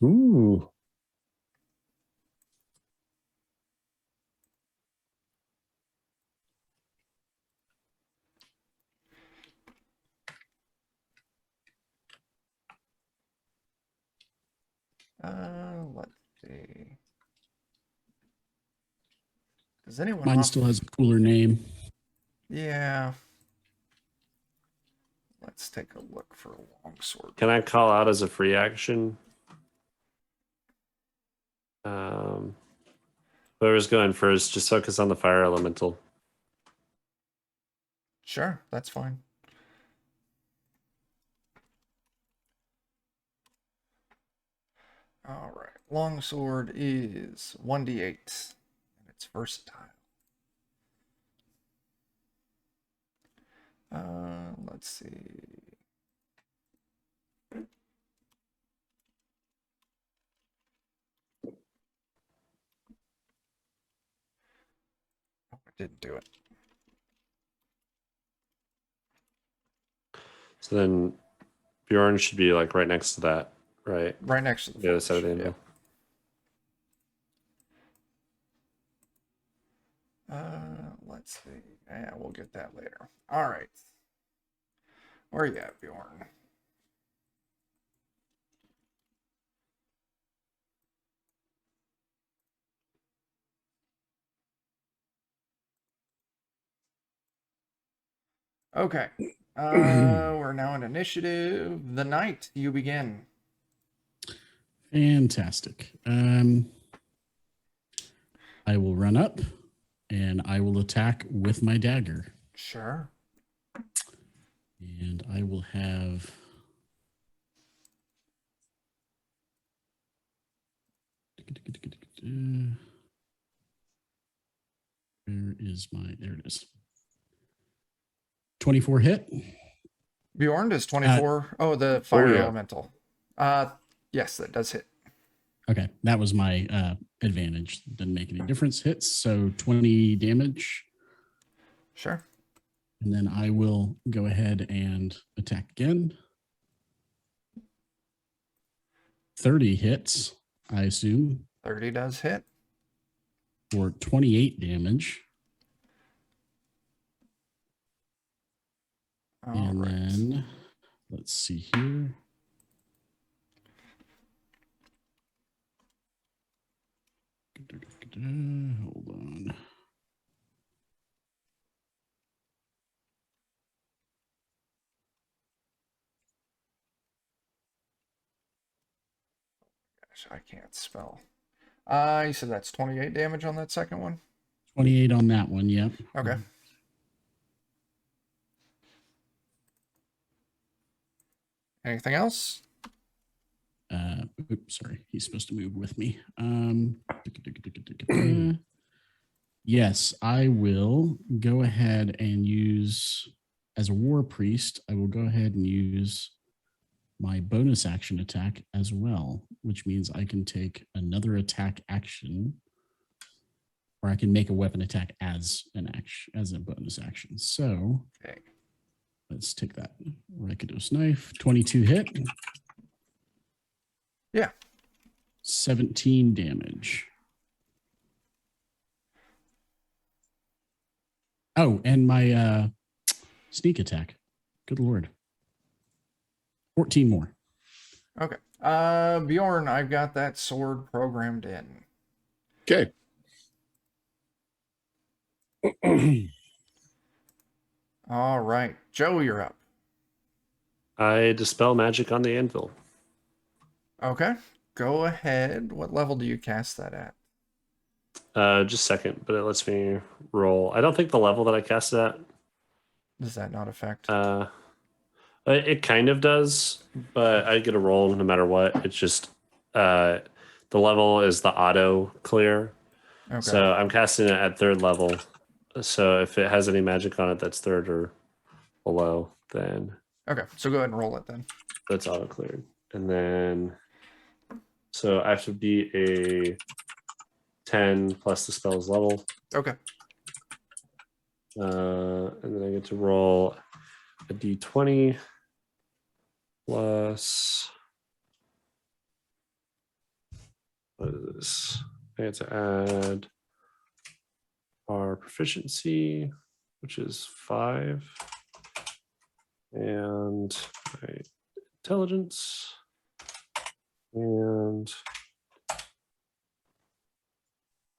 Ooh. Let's see. Does anyone Mine off- still has a cooler name. Yeah. Let's take a look for a longsword. Can I call out as a free action? Whoever's going first, just focus on the fire elemental. Sure, that's fine. All right. Longsword is 1d8, and it's versatile. Let's see. Oh, I didn't do it. So then Bjorn should be like right next to that, right? Right next to The other side of the forge, anvil. let's see. Yeah, we'll get that later. All right. Where you at, Bjorn? Okay. We're now in initiative. The knight, you begin. Fantastic. I will run up and I will attack with my dagger. Sure. And I will have there it is. 24 hit. Bjorn does 24. The fire yeah. elemental. Yes, that does hit. Okay, that was my advantage. Didn't make any difference. Hits, so 20 damage. Sure. And then I will go ahead and attack again. 30 hits, I assume, 30 does hit. for 28 damage. All And right. then let's see here. Hold on. Gosh, I can't spell. You said that's 28 damage on that second one? 28 on that one, yep. Okay. Anything else? Oops, sorry. He's supposed to move with me. Yes, I will go ahead and use, as a war priest, I will go ahead and use my bonus action attack as well, which means I can take another attack action, or I can make a weapon attack as an action, as a bonus action. So Okay. Let's take that Rakidos knife. 22 hit. Yeah. 17 damage. Oh, and my sneak attack. Good Lord. 14 more. Okay. Bjorn, I've got that sword programmed in. Okay. All right. Joe, you're up. I dispel magic on the anvil. Okay. Go ahead. What level do you cast that at? Just second, but it lets me roll. I don't think the level that I cast it at. Does that not affect? It kind of does, but I get a roll no matter what. It's just the level is the auto clear. Okay. So I'm casting it at third level. So if it has any magic on it that's third or below, then Okay. So go ahead and roll it then. that's auto cleared. And then so I have to be a 10 plus the spell's level. Okay. And then I get to roll a d20 plus. What is this? I get to add our proficiency, which is 5, and my intelligence, and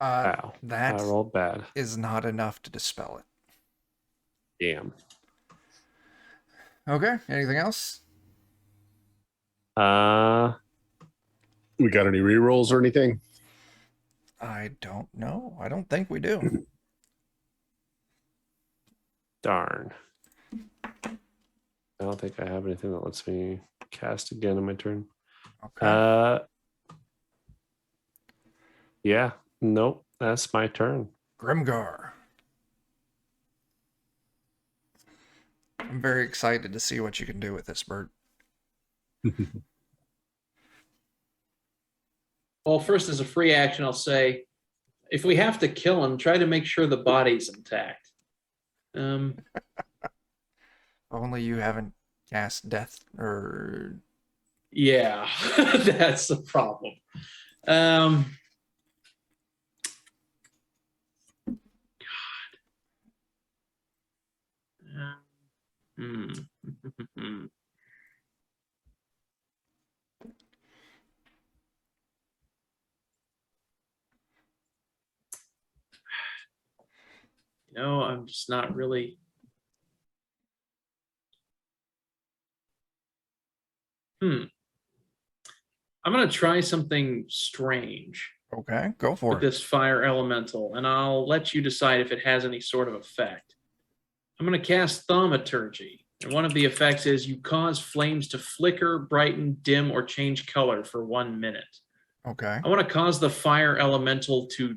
wow, that I rolled bad. is not enough to dispel it. Damn. Okay. Anything else? We got any rerolls or anything? I don't know. I don't think we do. Darn. I don't think I have anything that lets me cast again on my turn. Okay. Yeah. Nope. That's my turn. Grimgar. I'm very excited to see what you can do with this bird. Well, first, as a free action, I'll say, if we have to kill him, try to make sure the body's intact. Only you haven't cast death or... Yeah, that's the problem. God. I'm just not really. I'm going to try something strange Okay, go for with it. this fire elemental, and I'll let you decide if it has any sort of effect. I'm going to cast Thaumaturgy, and one of the effects is you cause flames to flicker, brighten, dim, or change color for 1 minute. Okay. I want to cause the fire elemental to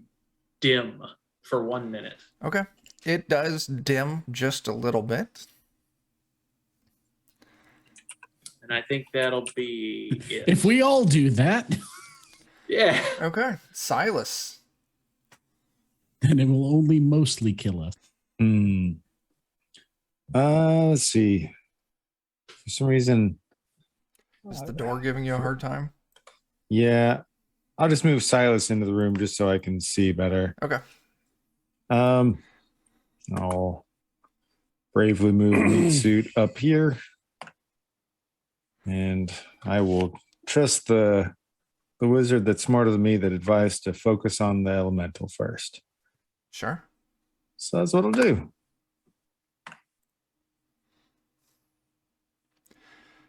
dim for 1 minute. Okay. It does dim just a little bit. And I think that'll be it. If we all do that, Yeah. Okay. Silas. then it will only mostly kill us. Let's see. For some reason, Is the door giving you a hard time? yeah, I'll just move Silas into the room just so I can see better. Okay. I'll bravely move meat suit up here, and I will trust the wizard that's smarter than me that advised to focus on the elemental first. Sure. So that's what I'll do.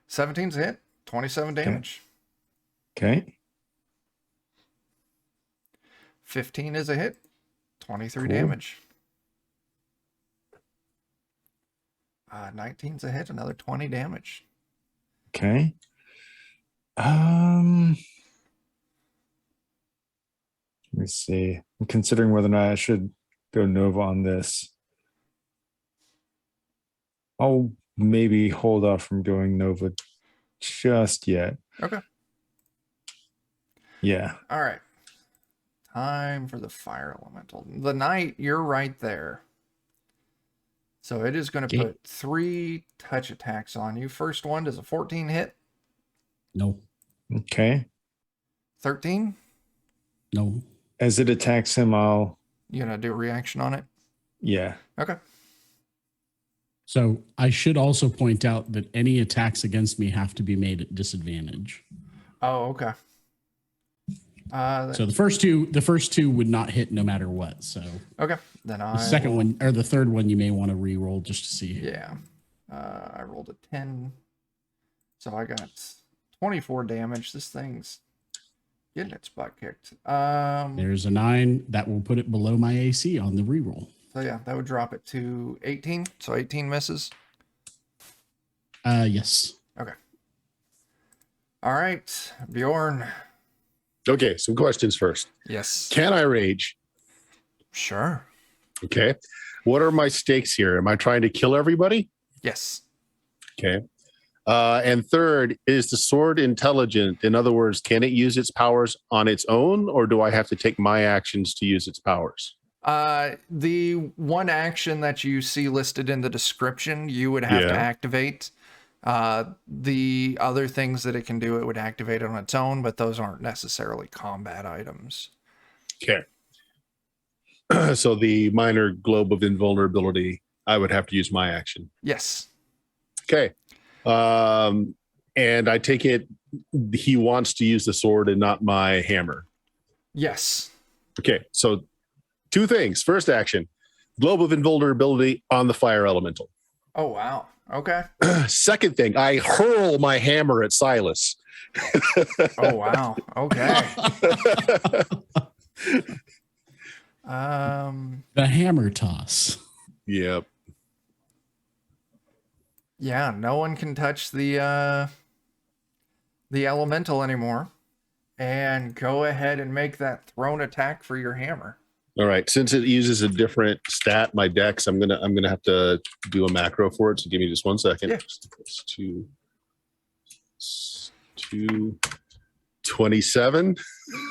17's a hit. 27 damage. Okay. 15 is a hit. 23 Cool. damage. 19's a hit. Another 20 damage. Okay. Let me see. I'm considering whether or not I should go Nova on this. I'll maybe hold off from going Nova just yet. Okay. Yeah. All right. Time for the fire elemental. The knight, you're right there. So it is going to put 3 touch attacks on you. First one, does a 14 hit? No. Okay. 13? No. As it attacks him, I'll. You going to do a reaction on it? Yeah. Okay. So I should also point out that any attacks against me have to be made at disadvantage. Oh, okay. So the first two would not hit no matter what. So okay, then the second one or the third one you may want to re-roll just to see. Yeah, I rolled a 10, so I got 24 damage. This thing's getting its butt kicked. There's a 9 that will put it below my AC on the re-roll. So yeah, that would drop it to 18. So 18 misses. Yes. Okay. All right, Bjorn. Okay, some questions first. Yes. Can I rage? Sure. Okay. What are my stakes here? Am I trying to kill everybody? Yes. Okay. And third, is the sword intelligent? In other words, can it use its powers on its own, or do I have to take my actions to use its powers? The one action that you see listed in the description, you would have to activate. The other things that it can do, it would activate on its own, but those aren't necessarily combat items. Okay. So the minor globe of invulnerability, I would have to use my action. Yes. Okay. And I take it he wants to use the sword and not my hammer. Yes. Okay. So 2 things. First action, globe of invulnerability on the fire elemental. Oh, wow. Okay. Second thing, I hurl my hammer at Silas. Oh, wow. Okay. The hammer toss. Yep. Yeah, no one can touch the elemental anymore. And go ahead and make that thrown attack for your hammer. All right. Since it uses a different stat, my dex, I'm gonna have to do a macro for it. So give me just 1 second. Yeah. It's 27.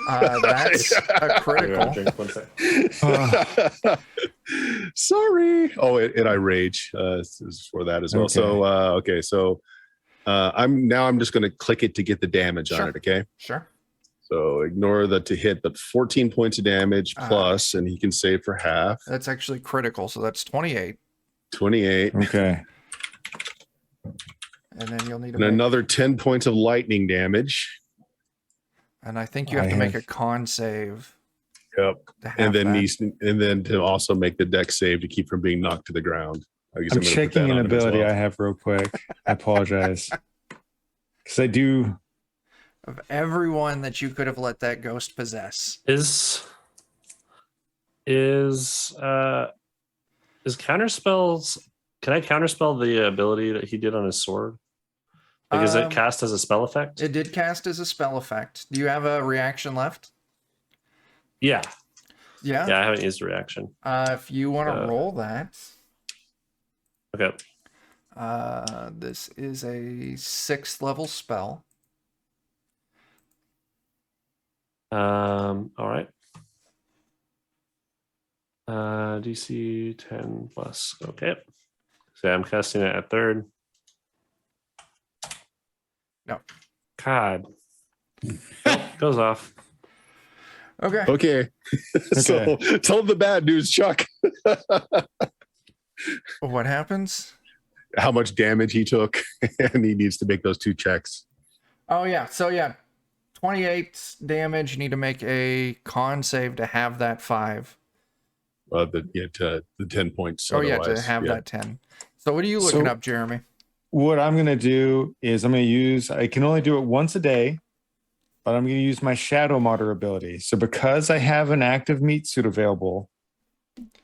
That's a critical. Drink 1 sec. Sorry. Oh, and I rage. This is for that as well. Okay. So okay. So I'm just gonna click it to get the damage on it. Okay. Sure. So ignore the to hit, but 14 points of damage plus, and he can save for half. That's actually critical, so that's 28. 28. Okay. And then you'll need to And another 10 points of lightning damage. and I think you have to make a con save. Yep. To have And then that. and then to also make the dex save to keep from being knocked to the ground. I guess I'm gonna put checking that an on him as ability well. I have real quick. I apologize. Because I do. Of everyone that you could have let that ghost possess. Is counterspells? Can I counterspell the ability that he did on his sword? Like, is it cast as a spell effect? It did cast as a spell effect. Do you have a reaction left? Yeah. Yeah. Yeah, I haven't used a reaction. If you want to roll that. Okay. This is a 6th level spell. All right. DC 10 plus. Okay. So I'm casting it at 3rd. No. God. Nope, goes off. Okay. Okay. So tell him the bad news, Chuck. What happens? How much damage he took, and he needs to make those 2 checks. Oh, yeah. So, yeah. 28 damage. You need to make a con save to have that 5. The 10 points. Oh, yeah, to otherwise, have that 10. So what are you looking up, Jeremy? What I'm going to do is I can only do it once a day, but I'm going to use my Shadow Martyr ability. So because I have an active meat suit available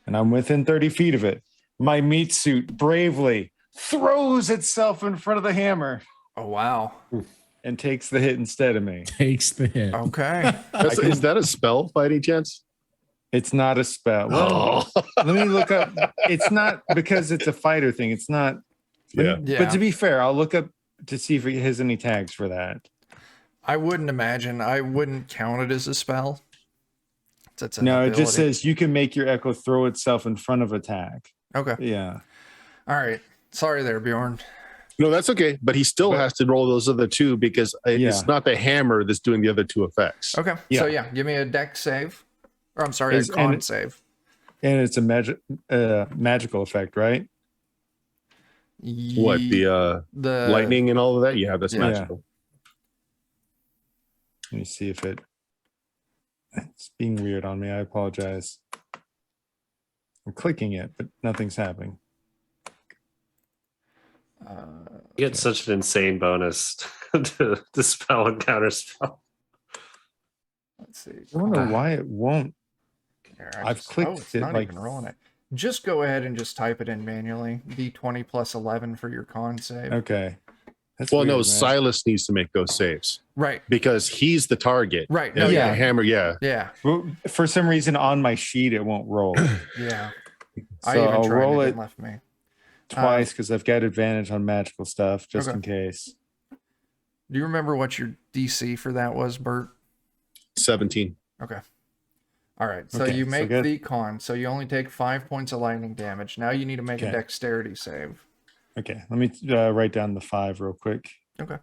and I'm within 30 feet of it, my meat suit bravely throws itself in front of the hammer Oh, wow. and takes the hit instead of me. Takes the hit. Okay. Is that a spell by any chance? It's not a spell. Well, let me look up. It's not because it's a fighter thing. It's not. Yeah. But to be fair, I'll look up to see if he has any tags for that. I wouldn't imagine. I wouldn't count it as a spell. It's an No, it ability. just says you can make your echo throw itself in front of attack. Okay. Yeah. All right. Sorry there, Bjorn. No, that's okay. But he still has to roll those other two because it's not the hammer that's doing the other two effects. Okay. So yeah, give me a deck save. Or I'm sorry, a con save. And it's a magical effect, right? What, the lightning and all of that? Yeah, that's magical. Let me see if it's being weird on me. I apologize. I'm clicking it, but nothing's happening. You get such an insane bonus to spell and counterspell. Let's see. I wonder why it won't. Here, I've clicked it's it not like even rolling it. Just go ahead and just type it in manually. D20 plus 11 for your con save. Okay. That's Well, weird, no, man. Silas needs to make those saves. Right. Because he's the target. Right. No, No, hammer, Yeah. Well, for some reason on my sheet it won't roll. Yeah. So I even I'll tried roll it. it Left me. twice because I've got advantage on magical stuff just in case. Do you remember what your DC for that was, Bert? 17. Okay. All right. So Okay, you so make good. the con. So you only take 5 points of lightning damage. Now you need to make a Okay. dexterity save. Okay, let me write down the 5 real quick. Okay.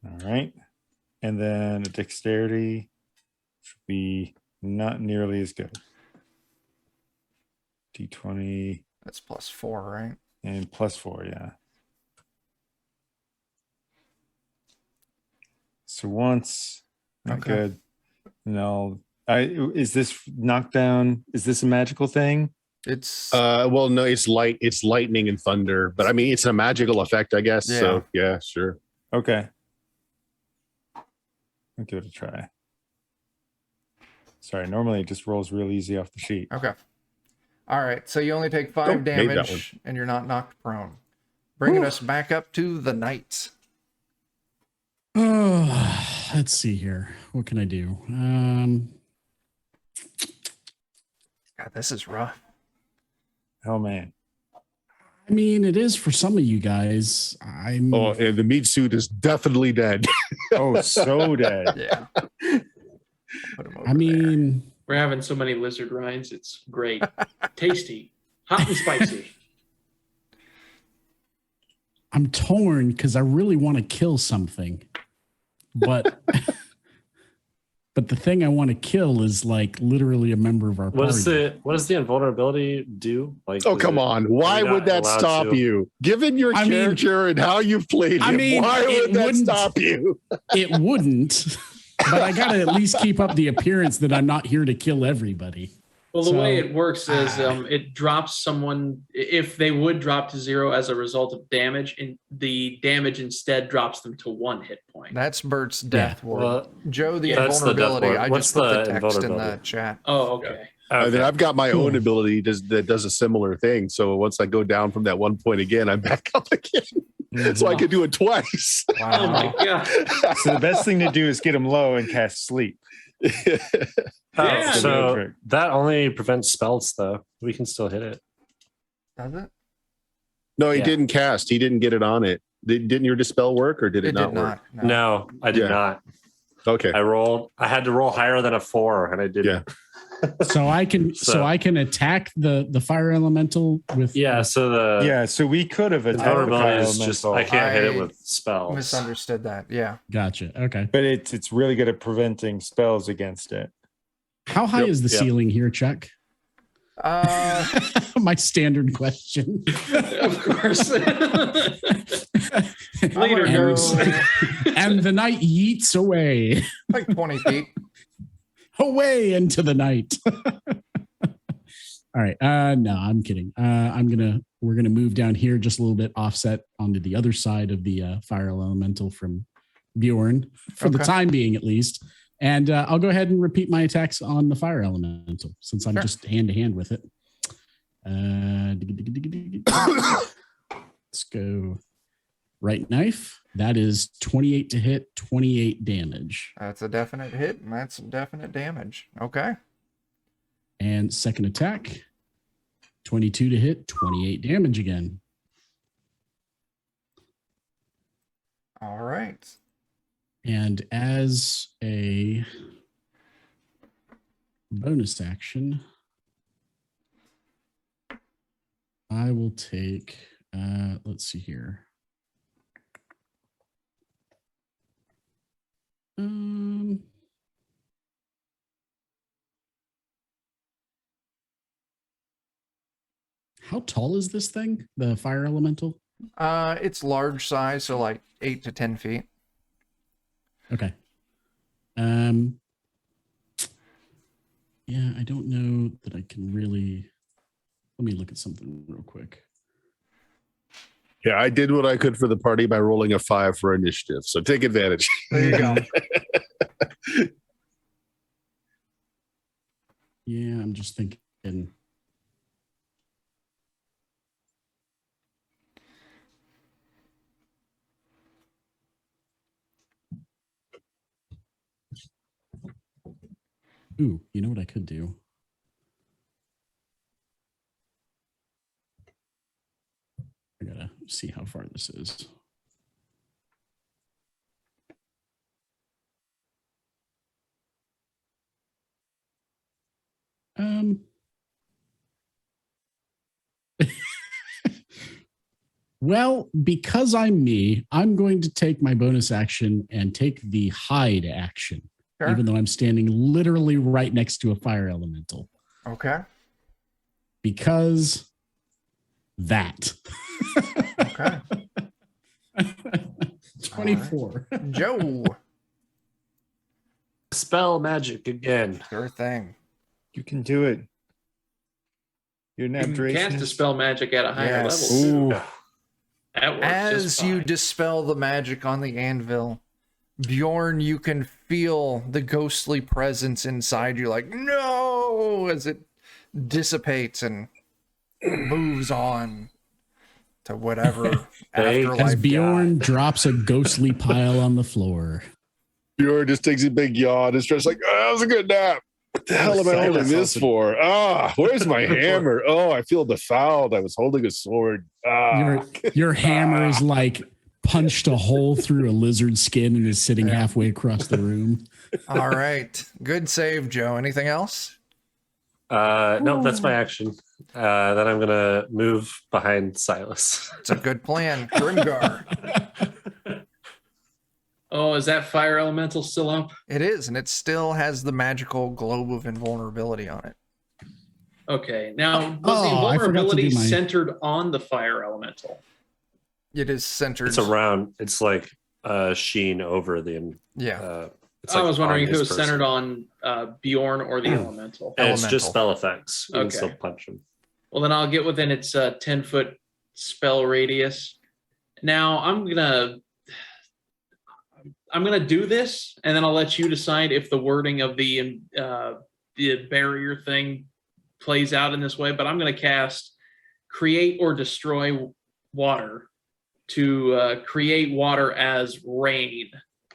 All right. And then a dexterity should be not nearly as good. D20 That's plus 4, right? and plus 4, yeah. So once, not Okay. good. No, is this knockdown? Is this a magical thing? It's Well, no, it's lightning and thunder, but I mean it's a magical effect, I guess. Yeah. So yeah, sure. Okay. I'll give it a try. Sorry, normally it just rolls real easy off the sheet. okay. All right. So you only take 5 Nope, made that damage and you're not knocked prone. Bringing us back up to the knights. Oh, let's see here. What can I do? God, this is rough. Oh man. I mean, it is for some of you guys. Oh, and the meat suit is definitely dead. Oh, so dead. Yeah. Put him over I mean, We're having so many lizard rinds. It's great. Tasty. Hot and spicy. I'm torn because I really want to kill something, but but the thing I want to kill is like literally a member of our What party. does the invulnerability do? Like, Oh, come on. Why are we would not that allowed stop to- you? Given your I mean- character and how you've played I him, mean, why it would that wouldn't- stop you? It wouldn't, but I got to at least keep up the appearance that I'm not here to kill everybody. Well, the So- way it works is it drops someone if they would drop to 0 as a result of damage, and the damage instead drops them to 1 hit point. That's Bert's death ward. Well, Joe, the that's the death invulnerability. ward. I What's just put the the text in the invulnerability? chat. Oh, okay. Then I've got my own ability that does a similar thing. So once I go down from that 1 point again, I'm back up again. So I can do it twice. Oh my god. So the best thing to do is get him low and cast sleep. Yeah. So Trick. that only prevents spells, though. We can still hit it. Does it? No, he Yeah. didn't cast. He didn't get it on it. Didn't your dispel work or did it, It not did work? not. No. No, I did Yeah. not. Okay. I had to roll higher than a 4, and I didn't. Yeah. So I can So- I can attack the fire elemental with Yeah, so the Yeah, so we could have attacked the vulnerability fire is just elemental, I can't hit it I with spells. Misunderstood that. Yeah. Gotcha. Okay. but it's really good at preventing spells against it. How high Yep, is the yep. ceiling here, Chuck? My standard question. Of course. Later, I'm gonna nerds. go And the night yeets away, like 20 feet. away into the night. All right. No, I'm kidding. We're gonna move down here just a little bit, offset onto the other side of the fire elemental from Bjorn for the Okay. time being, at least. And I'll go ahead and repeat my attacks on the fire elemental since I'm Sure. just hand to hand with it. Let's go right knife. That is 28 to hit, 28 damage. That's a definite hit, and that's some definite damage. Okay. And second attack, 22 to hit, 28 damage again. All right. And as a bonus action, I will take, let's see here. How tall is this thing? The fire elemental? It's large size, so like 8 to 10 feet. Okay. Yeah, I don't know that I can really. Let me look at something real quick. Yeah, I did what I could for the party by rolling a 5 for initiative. So take advantage. There you go. Yeah, I'm just thinking. Ooh, you know what I could do? I gotta see how far this is. Well, because I'm me, I'm going to take my bonus action and take the hide action, Sure. even though I'm standing literally right next to a fire elemental. Okay. Because that. Okay. 24. Right. Joe. Spell magic again. Sure thing. You can do it. You're an You can abjuration. cast dispel magic at a higher Yes. level. Ooh. That works As just you fine. dispel the magic on the anvil, Bjorn, you can feel the ghostly presence inside you, like, no, as it dissipates and moves on to whatever Hey, afterlife. As Bjorn God. drops a ghostly pile on the floor. Bjorn just takes a big yawn. It's just like, oh, that was a good nap. What the hell am I holding this for? Where's my hammer? Oh, I feel befouled. I was holding a sword. Your hammer is like punched a hole through a lizard skin and is sitting halfway across the room. All right. Good save, Joe. Anything else? No, that's my action. Then I'm gonna move behind Silas. It's a good plan. Grimgar. Oh, is that fire elemental still up? It is, and it still has the magical globe of invulnerability on it. Okay. Now, was the I forgot to invulnerability do my- centered on the fire elemental? It is centered. It's around. It's like sheen over the. Yeah. It's I like was wondering on if it his was person. centered on Bjorn or the elemental. And it's just Elemental. spell effects. You can Okay. still punch him. Well, then I'll get within its 10-foot spell radius. Now I'm gonna do this, and then I'll let you decide if the wording of the barrier thing plays out in this way. But I'm gonna cast create or destroy water to create water as rain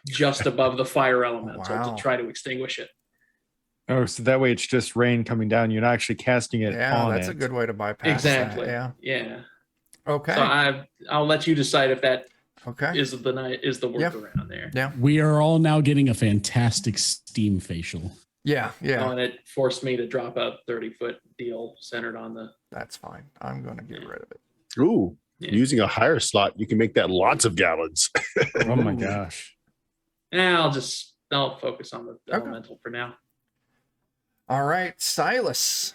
just above the fire elemental Wow. to try to extinguish it. Oh, so that way it's just rain coming down. You're not actually casting it Yeah, on that's it. a good way to bypass Exactly. that. Yeah. Yeah. Okay. So I'll let you decide if that Okay. is the workaround there. Yeah. We are all now getting a fantastic steam facial. Yeah. Oh, Yeah. and it forced me to drop a 30-foot deal centered on the. That's fine. I'm going to get rid of it. Ooh, Yeah. using a higher slot, you can make that lots of gallons. Oh my gosh. I'll focus on the Okay. elemental for now. All right. Silas.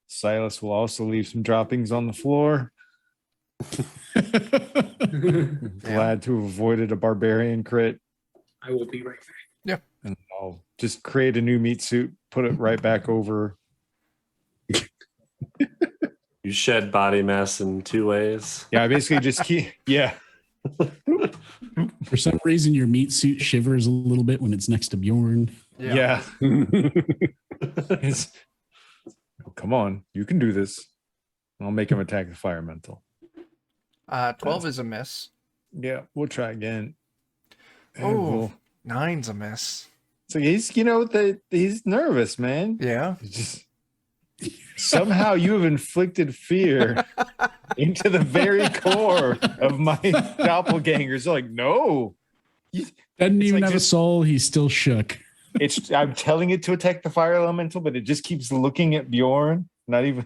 Silas will also leave some droppings on the floor. Glad to have avoided a barbarian crit. I will be right back. And I'll just create a new meat suit, put it right back over. You shed body mass in 2 ways. Yeah, I basically just keep. Yeah. For some reason, your meat suit shivers a little bit when it's next to Bjorn. Yeah. It's- come on, you can do this. I'll make him attack the fire mental. 12 is a miss. Yeah, we'll try again. And Oh, 9's a miss. so he's, he's nervous, man. Yeah. It's just somehow you have inflicted fear into the very core of my doppelgangers. Like, no, Doesn't It's even like have just- a soul. He's still shook. I'm telling it to attack the fire elemental, but it just keeps looking at Bjorn. Not even.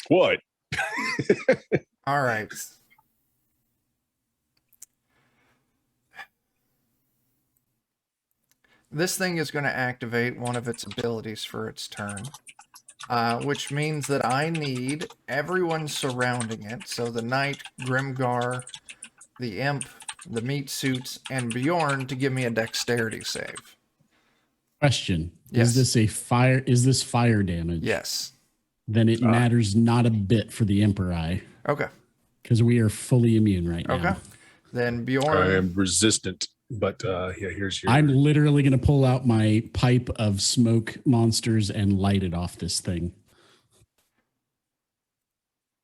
What? All right. This thing is going to activate one of its abilities for its turn, which means that I need everyone surrounding it. So the Knight, Grimgar, the Imp, the Meat Suit, and Bjorn to give me a dexterity save. Question. Yes. Is this fire damage? Yes. Then it matters not a bit for the Emperor. Okay. Because we are fully immune right now. Okay. Then I Bjorn. am resistant, but yeah, here's your. I'm literally going to pull out my pipe of smoke monsters and light it off this thing.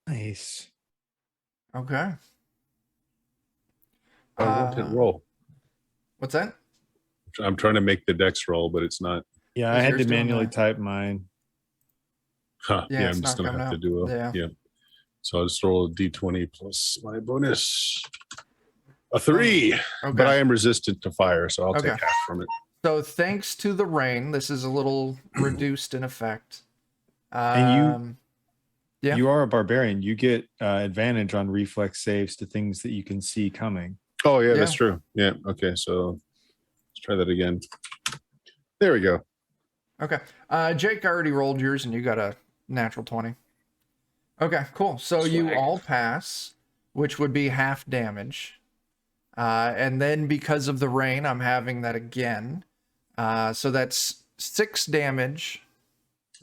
Nice. Okay. I want to roll. What's that? I'm trying to make the dex roll, but it's not. Yeah, Is I had yours to doing manually that? type mine. Huh, Yeah, yeah, it's I'm just not gonna have coming to do a out. yeah. So I'll just roll a d20 plus my bonus. A 3. Okay. But I am resistant to fire, so I'll Okay. take half from it. So thanks to the rain, this is a little reduced in effect. And Yeah. You are a barbarian. You get advantage on reflex saves to things that you can see coming. Oh yeah, Yeah. that's true. Yeah. Okay, so let's try that again. There we go. Okay. Jake already rolled yours and you got a natural 20. Okay, cool. So you Swag. all pass, which would be half damage. And then because of the rain, I'm having that again. So that's 6 damage.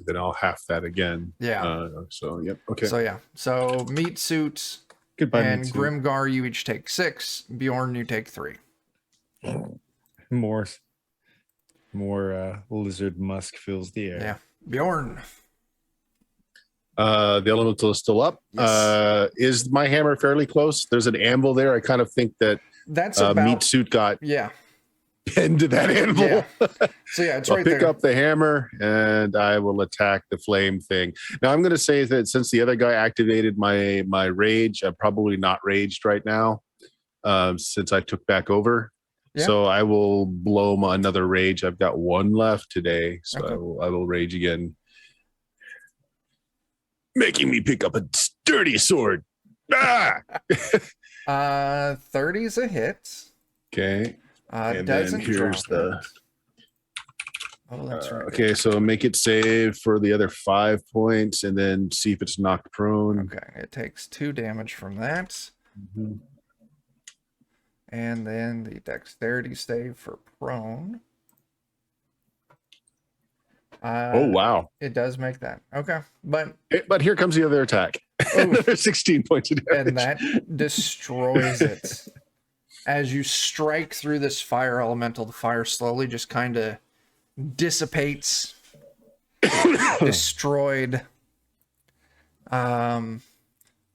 Then I'll half that again. Yeah. So yep. Okay. So yeah. So Meat Suit Goodbye, and Mitsu. Grimgar, you each take 6. Bjorn, you take 3. More lizard musk fills the air. Yeah. Bjorn. The elemental is still up. Yes. Is my hammer fairly close? There's an anvil there. I kind of think that That's about Meat Suit got yeah. pinned to that anvil. Yeah. So yeah, it's I'll right pick there. up the hammer and I will attack the flame thing. Now I'm going to say that since the other guy activated my rage, I'm probably not raged right now, since I took back over. Yeah. So I will blow another rage. I've got 1 left today, so Okay. I will rage again, making me pick up a sturdy sword. Ah! 30's a hit. Okay. And Doesn't then here's drop the. it. Oh, that's right. Okay, so make it save for the other 5 points, and then see if it's knocked prone. Okay, it takes 2 damage from that. Mhm. And then the dexterity save for prone. Oh wow! It does make that. Okay. But But here comes the other attack. Another 16 points of damage. and that destroys it. As you strike through this fire elemental, the fire slowly just kind of dissipates. Destroyed. You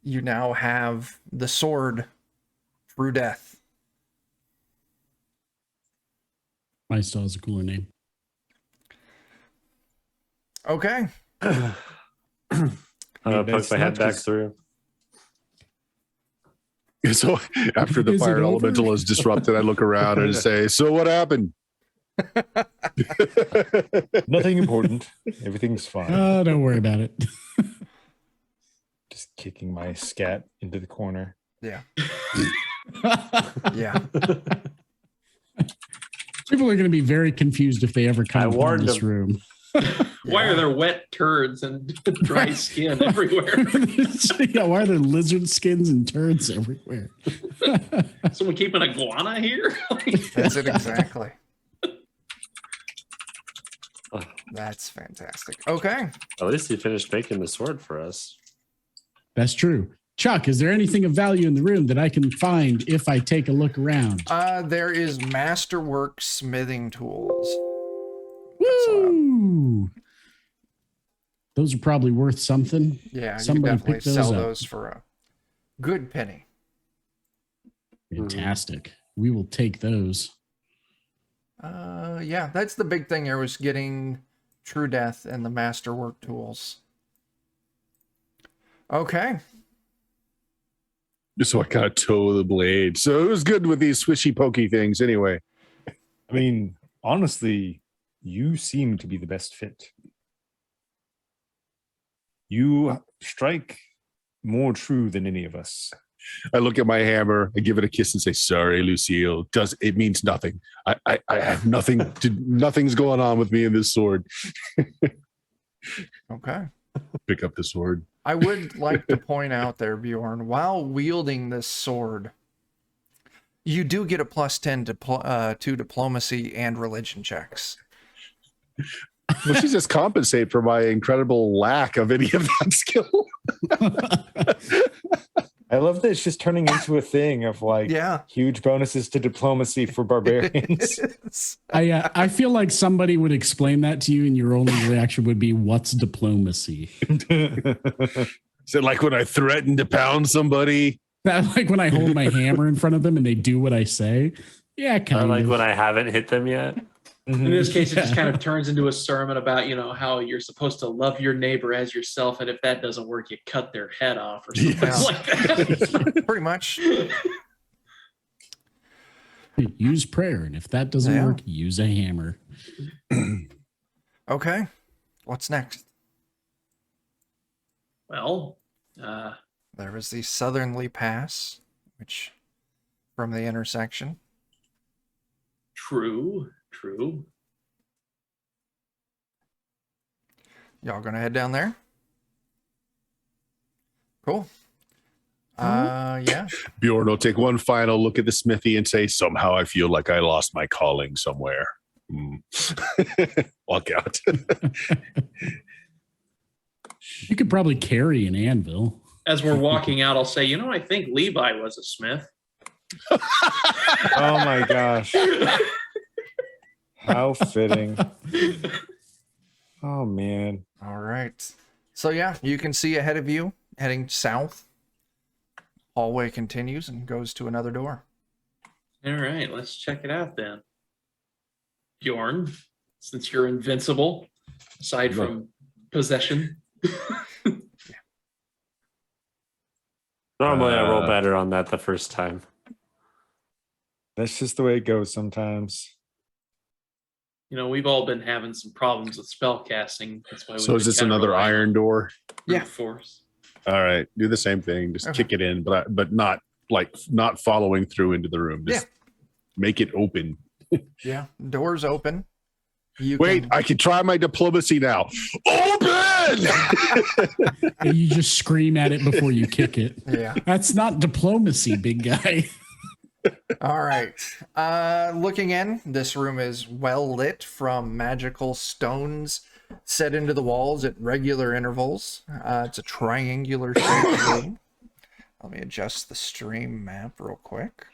now have the sword, True Death. Mine still has a cooler name. Okay. I'm gonna poke my head back through. So after the Is it fire over? elemental is disrupted, I look around and say, "So what happened?" Nothing important. Everything's fine. Oh, don't worry about it. Just kicking my scat into the corner. Yeah. Yeah. People are going to be very confused if they ever I come in warned this them. room. Why are there wet turds and dry skin everywhere? Yeah, why are there lizard skins and turds everywhere? Someone keep an iguana here? That's it exactly. That's fantastic. Okay. At least he finished making the sword for us. That's true. Chuck, is there anything of value in the room that I can find if I take a look around? There is Masterwork smithing tools. Woo! Those are probably worth something. Yeah, Somebody you can definitely pick those sell up. those for a good penny. Fantastic. We will take those. Yeah, that's the big thing here was getting True Death and the Masterwork tools. Okay. So I kind of toe the blade. So it was good with these swishy pokey things anyway. I mean, honestly, you seem to be the best fit. You strike more true than any of us. I look at my hammer, I give it a kiss and say, sorry, Lucille. It means nothing. I have nothing nothing's going on with me in this sword. Okay. Pick up the sword. I would like to point out there, Bjorn, while wielding this sword, you do get a +10 to diplomacy and religion checks. Well, she just compensate for my incredible lack of any of that skill. I love that it's just turning into a thing of like huge bonuses to diplomacy for barbarians. I feel like somebody would explain that to you, and your only reaction would be, "What's diplomacy?" Is it like when I threaten to pound somebody? That like when I hold my hammer in front of them and they do what I say? Yeah, kind of. Like when I haven't hit them yet. In this case, it just kind of turns into a sermon about, how you're supposed to love your neighbor as yourself, and if that doesn't work, you cut their head off or something like that. Pretty much. Use prayer, and if that doesn't work, use a hammer. Okay. What's next? Well, there was the Southerly Pass, which from the intersection. True. Y'all gonna head down there? Cool. Yeah. Bjorn will take one final look at the smithy and say, somehow I feel like I lost my calling somewhere. Walk out. You could probably carry an anvil. As we're walking out, I'll say, I think Levi was a smith. Oh my gosh. How fitting. Oh man. All right. So yeah, you can see ahead of you, heading south. Hallway continues and goes to another door. All right, let's check it out then. Bjorn, since you're invincible, aside from possession. Normally I roll better on that the first time. That's just the way it goes sometimes. We've all been having some problems with spell casting. That's why. So is this another iron door? Yeah. Force. All right, do the same thing. Just kick it in, but not following through into the room. Just make it open. Yeah, doors open. I can try my diplomacy now. Open! And you just scream at it before you kick it. Yeah. That's not diplomacy, big guy. All right. Looking in, this room is well lit from magical stones set into the walls at regular intervals. It's a triangular shaped room. Let me adjust the stream map real quick.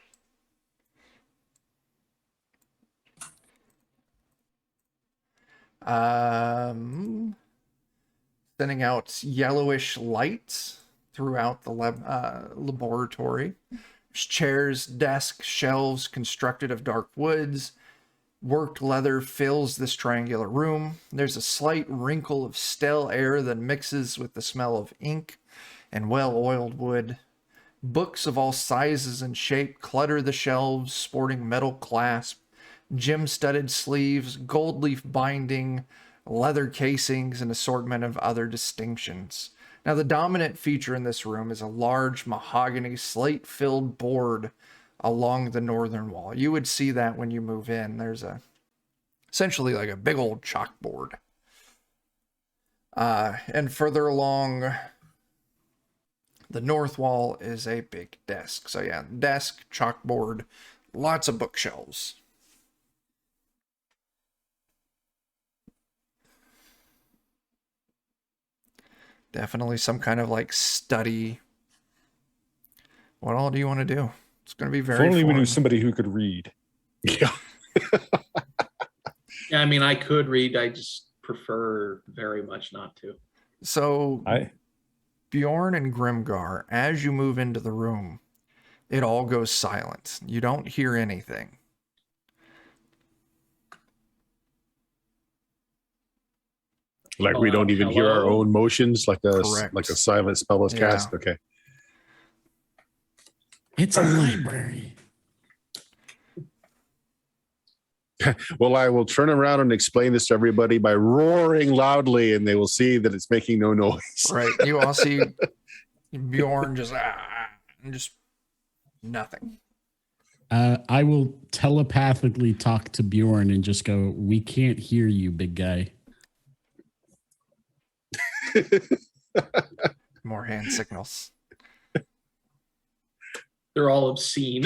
Sending out yellowish light throughout the laboratory. There's chairs, desks, shelves constructed of dark woods. Worked leather fills this triangular room. There's a slight wrinkle of stale air that mixes with the smell of ink and well-oiled wood. Books of all sizes and shape clutter the shelves, sporting metal clasp, gem-studded sleeves, gold leaf binding, leather casings, and assortment of other distinctions. Now, the dominant feature in this room is a large mahogany slate-filled board along the northern wall. You would see that when you move in. There's essentially like a big old chalkboard. And further along the north wall is a big desk. So yeah, desk, chalkboard, lots of bookshelves. Definitely some kind of like study. What all do you want to do? It's going to be very If only we fun. knew somebody who could read. Yeah. Yeah, I mean, I could read. I just prefer very much not to. So, Bjorn and Grimgar, as you move into the room, it all goes silent. You don't hear anything. Like we don't even hear our own motions, like a silent spell was cast. Okay. It's a library. Well, I will turn around and explain this to everybody by roaring loudly, and they will see that it's making no noise. Right. You all see Bjorn and just nothing. I will telepathically talk to Bjorn and just go, "We can't hear you, big guy." More hand signals. They're all obscene.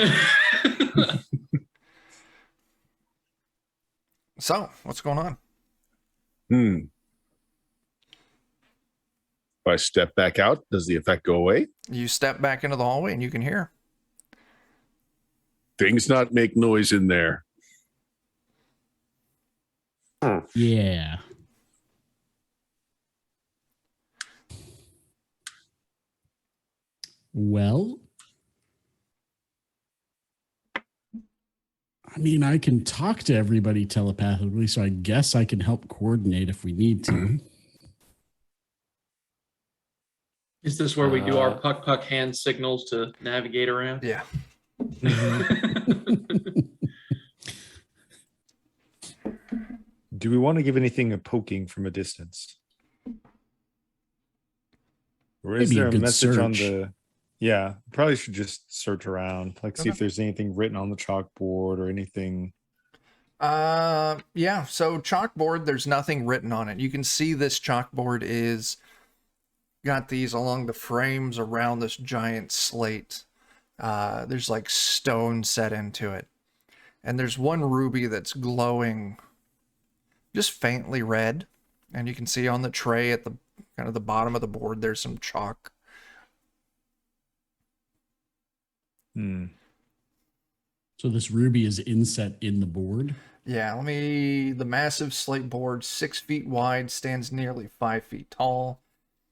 So, what's going on? If I step back out, does the effect go away? You step back into the hallway and you can hear. Things not make noise in there. Yeah. Well, I mean, I can talk to everybody telepathically, so I guess I can help coordinate if we need to. Is this where we do our puck hand signals to navigate around? Yeah. Do we want to give anything a poking from a distance? Or is Maybe a there a good message on search. the... Yeah, probably should just search around, like see if Okay. there's anything written on the chalkboard or anything. Yeah. So chalkboard, there's nothing written on it. You can see this chalkboard is got these along the frames around this giant slate. There's like stone set into it, and there's one ruby that's glowing just faintly red, and you can see on the tray at the kind of the bottom of the board there's some chalk. So this ruby is inset in the board. Yeah, the massive slate board, 6 feet wide, stands nearly 5 feet tall,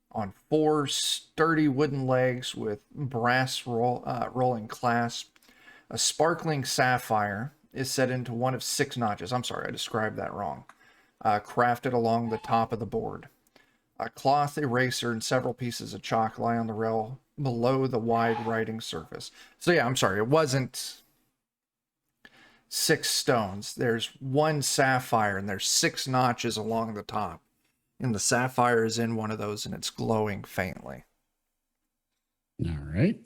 on 4 sturdy wooden legs with brass rolling clasp. A sparkling sapphire is set into one of 6 notches. I'm sorry, I described that wrong. Crafted along the top of the board. A cloth eraser and several pieces of chalk lie on the rail below the wide writing surface. So yeah, I'm sorry, it wasn't 6 stones. There's 1 sapphire and there's 6 notches along the top. And the sapphire is in one of those and it's glowing faintly. All right.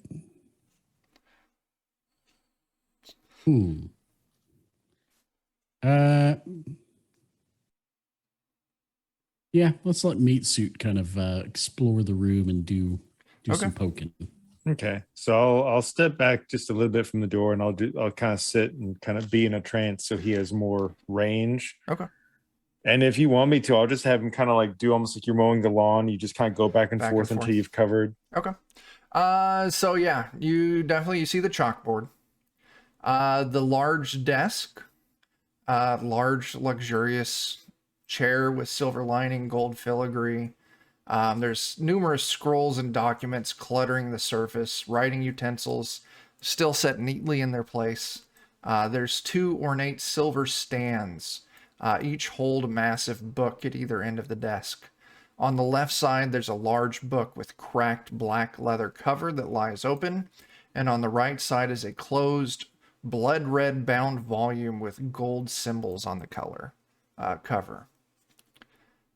Yeah, let's let Meat Suit kind of explore the room and do some poking. Okay, so I'll step back just a little bit from the door, and I'll kind of sit and kind of be in a trance, so he has more range. Okay. And if you want me to, I'll just have him kind of like do almost like you're mowing the lawn. You just kind of go back and forth until you've covered. Okay. So yeah, you see the chalkboard, the large desk, large luxurious chair with silver lining, gold filigree. There's numerous scrolls and documents cluttering the surface, writing utensils still set neatly in their place. There's 2 ornate silver stands, each hold a massive book at either end of the desk. On the left side, there's a large book with cracked black leather cover that lies open, and on the right side is a closed, blood red bound volume with gold symbols on the cover.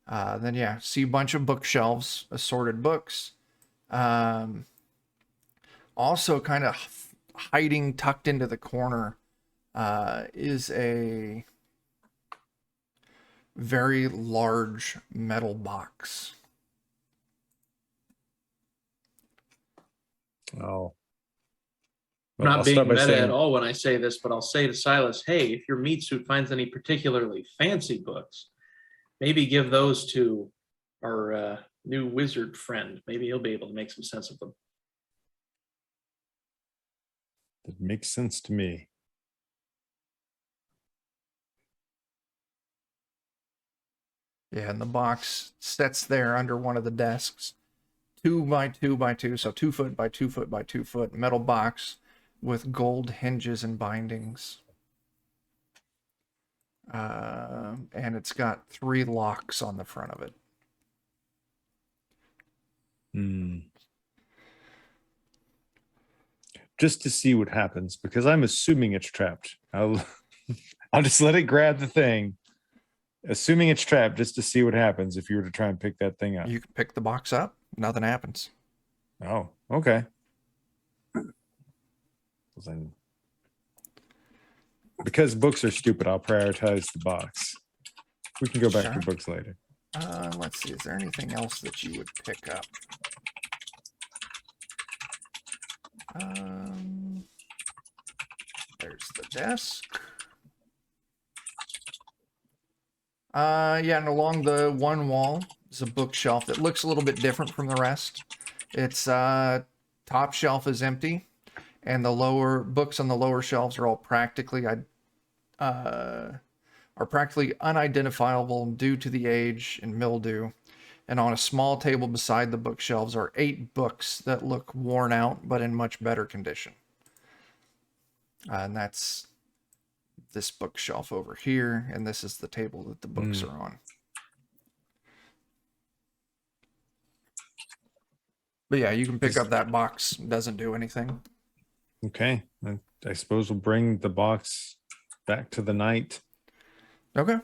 Then yeah, see a bunch of bookshelves, assorted books. Also kind of hiding tucked into the corner is a very large metal box. Oh. I'm not I'll being start by meta saying- at all when I say this, but I'll say to Silas, hey, if your meat suit finds any particularly fancy books, maybe give those to our new wizard friend. Maybe he'll be able to make some sense of them. That makes sense to me. Yeah, and the box sits there under one of the desks. 2 by 2 by 2, so 2 foot by 2 foot by 2 foot metal box with gold hinges and bindings. And it's got 3 locks on the front of it. Just to see what happens, because I'm assuming it's trapped. I'll just let it grab the thing, assuming it's trapped, just to see what happens if you were to try and pick that thing up. You can pick the box up. Nothing happens. Oh, okay. Well, then, because books are stupid, I'll prioritize the box. We can go back Sure. to books later. Let's see. Is there anything else that you would pick up? There's the desk. Yeah, and along the one wall is a bookshelf that looks a little bit different from the rest. Its top shelf is empty, and the lower books on the lower shelves are all practically unidentifiable due to the age and mildew. And on a small table beside the bookshelves are 8 books that look worn out but in much better condition. And that's this bookshelf over here, and this is the table that the books are on. But yeah, you can pick up that box. It doesn't do anything. Okay. I suppose we'll bring the box back to the knight. Okay.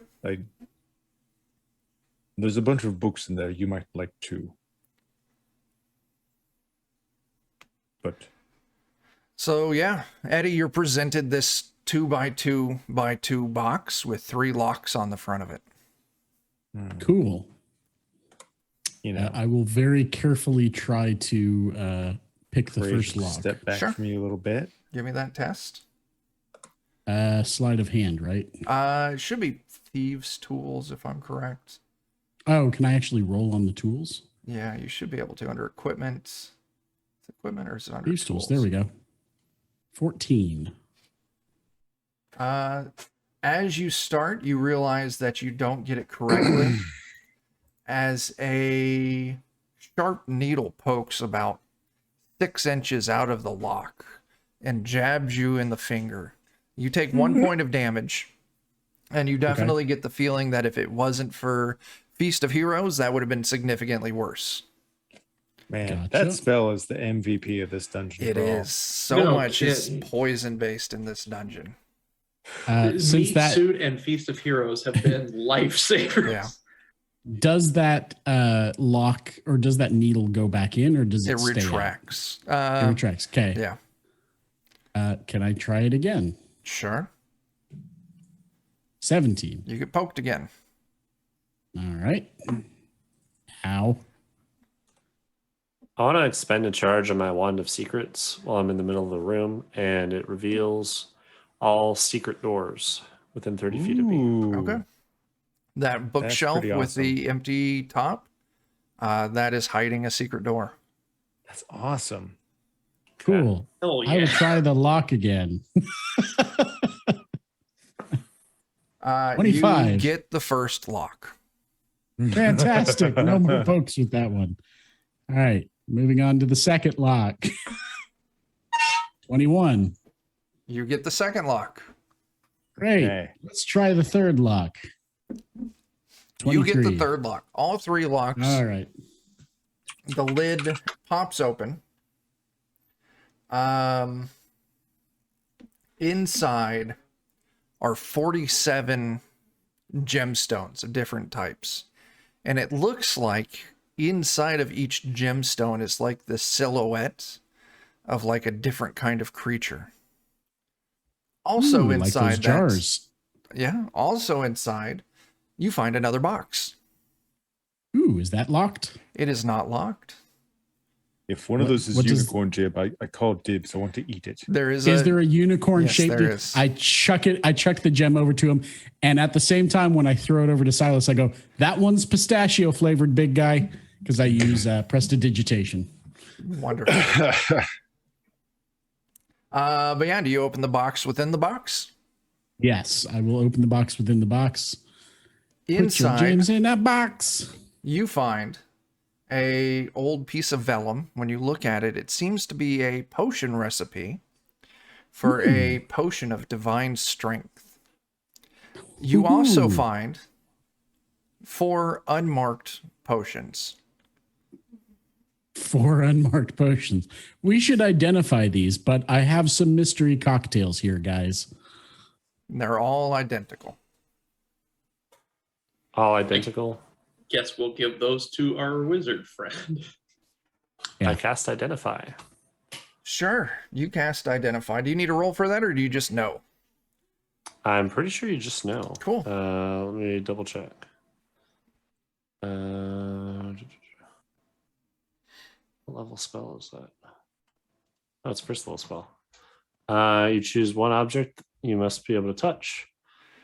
There's a bunch of books in there you might like too. But So yeah, Eddie, you're presented this 2x2x2 box with 3 locks on the front of it. Cool. you know, I will very carefully try to pick the Courageous first to lock. step back Sure. from you a little bit. Give me that test. Sleight of hand, right? It should be thieves' tools if I'm correct. Oh, can I actually roll on the tools? Yeah, you should be able to under equipment. Is it equipment or is it under Thieves' tools. There we go. 14. As you start, you realize that you don't get it correctly as a sharp needle pokes about 6 inches out of the lock and jabs you in the finger. You take 1 point of damage, and you definitely get the feeling that if it wasn't for Feast of Heroes, that would have been significantly worse. Man, Gotcha. that spell is the MVP of this dungeon. It crawl. is. So No much is kidding. poison based in this dungeon. Since Meat that Suit and Feast of Heroes have been lifesavers. Yeah. does that lock or does that needle go back in or does it, It stay out? retracts. It retracts. Okay. Yeah. Can I try it again? Sure. 17. You get poked again. All right. Ow. I want to expend a charge on my Wand of Secrets while I'm in the middle of the room, and it reveals all secret doors within 30 feet of me. Ooh. Okay. That bookshelf pretty with awesome. the empty top, that is hiding a secret door. That's awesome. Cool. Oh I will yeah. try the lock again. 25. You get the first lock. Fantastic. No more pokes with that one. All right. Moving on to the second lock. 21. You get the second lock. Great. Okay. Let's try the third lock. You get the 23. third lock. All 3 locks. All right. The lid pops open. Inside are 47 gemstones of different types. And it looks like inside of each gemstone is like the silhouette of like a different kind of creature. Also Ooh, like inside those that- jars. yeah, also inside, you find another box. Ooh, is that locked? It is not locked. If one of What- those is what does- unicorn jib, I call dibs. I want to eat it. There is Is there a unicorn Yes, shaped? there is. I chuck the gem over to him, and at the same time, when I throw it over to Silas, I go, "That one's pistachio flavored, big guy," because I use prestidigitation. wonderful. But yeah, do you open the box within the box? Yes, I will open the box within the box. Put your Inside, gems in a box. you find a old piece of vellum. When you look at it, it seems to be a potion recipe for a potion of divine strength. You also Ooh. find 4 unmarked potions. 4 unmarked potions. We should identify these, but I have some mystery cocktails here, guys. They're all identical. All identical. Guess we'll give those to our wizard friend. Yeah. I cast Identify. Sure, you cast Identify. Do you need a roll for that, or do you just know? I'm pretty sure you just know. Cool. Let me double check. What level spell is that? Oh, it's first level spell. You choose one object you must be able to touch.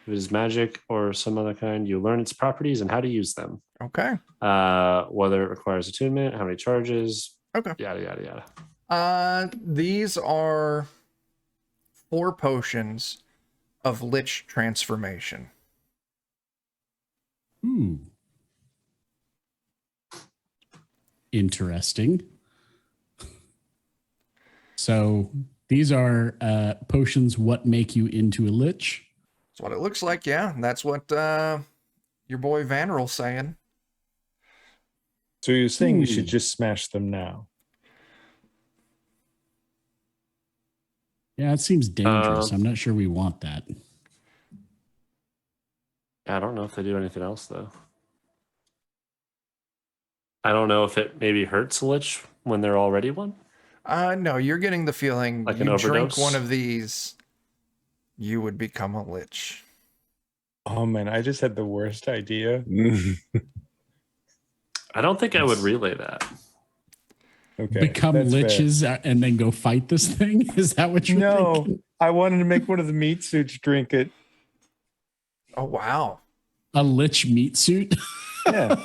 If it is magic or some other kind, you learn its properties and how to use them. Okay. Whether it requires attunement, how many charges, Okay. yada, yada, yada. These are 4 potions of Lich transformation. Ooh. Interesting. So these are potions what make you into a Lich. That's what it looks like, yeah. That's what your boy Vanrel's saying. So you're saying we should just smash them now? Yeah, it seems dangerous. I'm not sure we want that. I don't know if they do anything else, though. I don't know if it maybe hurts a Lich when they're already one. No, you're getting the feeling Like you an overdose? drink one of these, you would become a Lich. Oh man, I just had the worst idea. I don't think I would relay that. Okay, Become that's fair. Liches and then go fight this thing? Is that what you're No, thinking? I wanted to make one of the meat suits drink it. Oh, wow. A Lich meat suit? Yeah,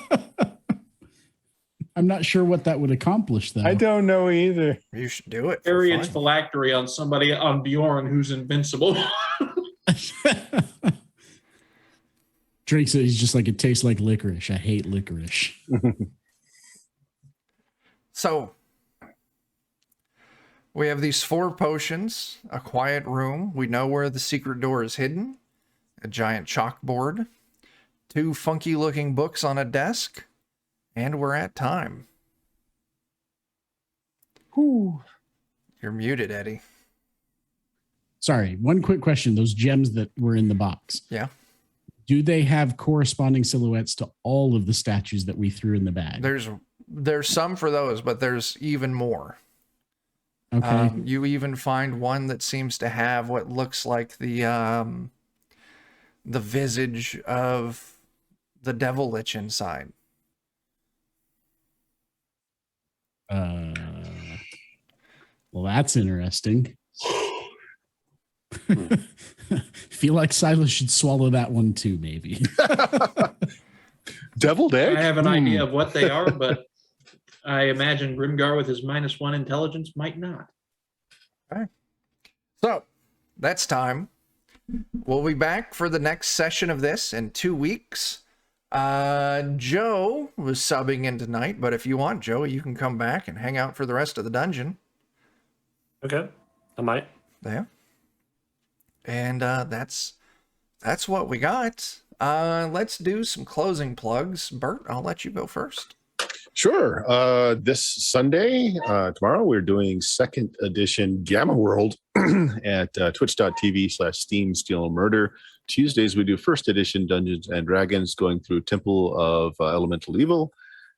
I'm not sure what that would accomplish, though. I don't know either. You should do it. for Carry its fun. phylactery on somebody on Bjorn who's invincible. Drinks it. He's just like, it tastes like licorice. I hate licorice. So, we have these 4 potions, a quiet room. We know where the secret door is hidden, a giant chalkboard, 2 funky looking books on a desk, and we're at time. Whew. You're muted, Eddie. Sorry, one quick question. Those gems that were in the box, Yeah. do they have corresponding silhouettes to all of the statues that we threw in the bag? There's some for those, but there's even more. Okay. You even find one that seems to have what looks like the visage of the Devil Lich inside. Well, that's interesting. Feel like Silas should swallow that one too, maybe. Deviled egg? I have an idea of what they are, but I imagine Grimgar with his -1 intelligence might not. So, that's time. We'll be back for the next session of this in 2 weeks. Joe was subbing in tonight, but if you want, Joe, you can come back and hang out for the rest of the dungeon. Okay, I might. Yeah. And that's what we got. Let's do some closing plugs. Bert, I'll let you go first. Sure. This Sunday, tomorrow, we're doing 2nd edition Gamma World at twitch.tv/Steam Steel Murder. Tuesdays, we do 1st edition Dungeons and Dragons going through Temple of Elemental Evil.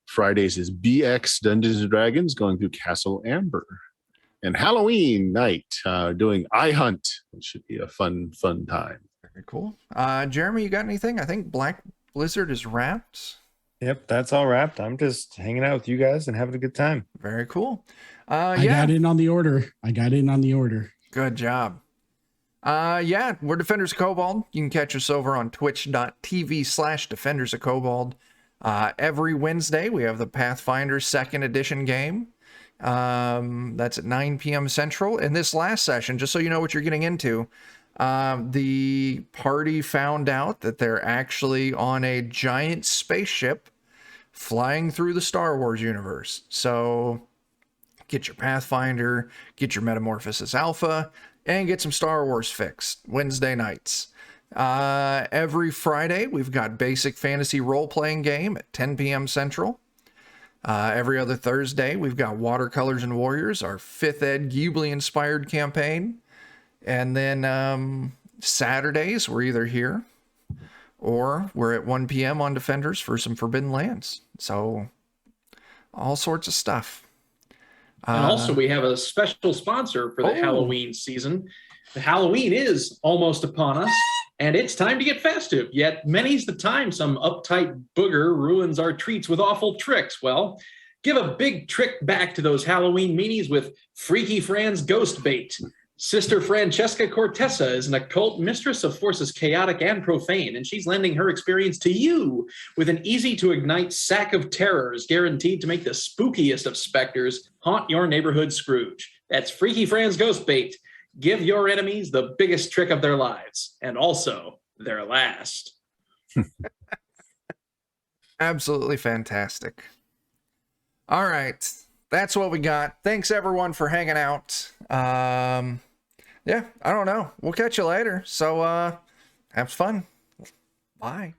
Fridays is BX Dungeons and Dragons going through Castle Amber. And Halloween night, doing I Hunt, which should be a fun time. Very cool. Jeremy, you got anything? I think Black Blizzard is wrapped. Yep, that's all wrapped. I'm just hanging out with you guys and having a good time. Very cool. I Yeah, got in on the order. good job. Yeah, we're Defenders of Kobold. You can catch us over on twitch.tv/Defenders of Kobold. Every Wednesday, we have the Pathfinder 2nd edition game. That's at 9 p.m. Central. In this last session, just so you know what you're getting into, the party found out that they're actually on a giant spaceship flying through the Star Wars universe. So get your Pathfinder, get your Metamorphosis Alpha, and get some Star Wars fixed Wednesday nights. Every Friday, we've got basic fantasy role-playing game at 10 p.m. Central. Every other Thursday, we've got Watercolors and Warriors, our 5th Ed Ghibli-inspired campaign. And then Saturdays, we're either here or we're at 1 p.m. on Defenders for some Forbidden Lands. So all sorts of stuff. And also, we have a special sponsor for the Halloween season. The Halloween is almost upon us, and it's time to get festive. Yet many's the time some uptight booger ruins our treats with awful tricks. Well, give a big trick back to those Halloween meanies with Freaky Fran's Ghost Bait. Sister Francesca Cortesa is an occult mistress of forces chaotic and profane, and she's lending her experience to you with an easy-to-ignite sack of terrors guaranteed to make the spookiest of specters haunt your neighborhood Scrooge. That's Freaky Fran's Ghost Bait. Give your enemies the biggest trick of their lives, and also their last. Absolutely fantastic. All right. That's what we got. Thanks, everyone, for hanging out. Yeah, I don't know. We'll catch you later. So, have fun. Bye.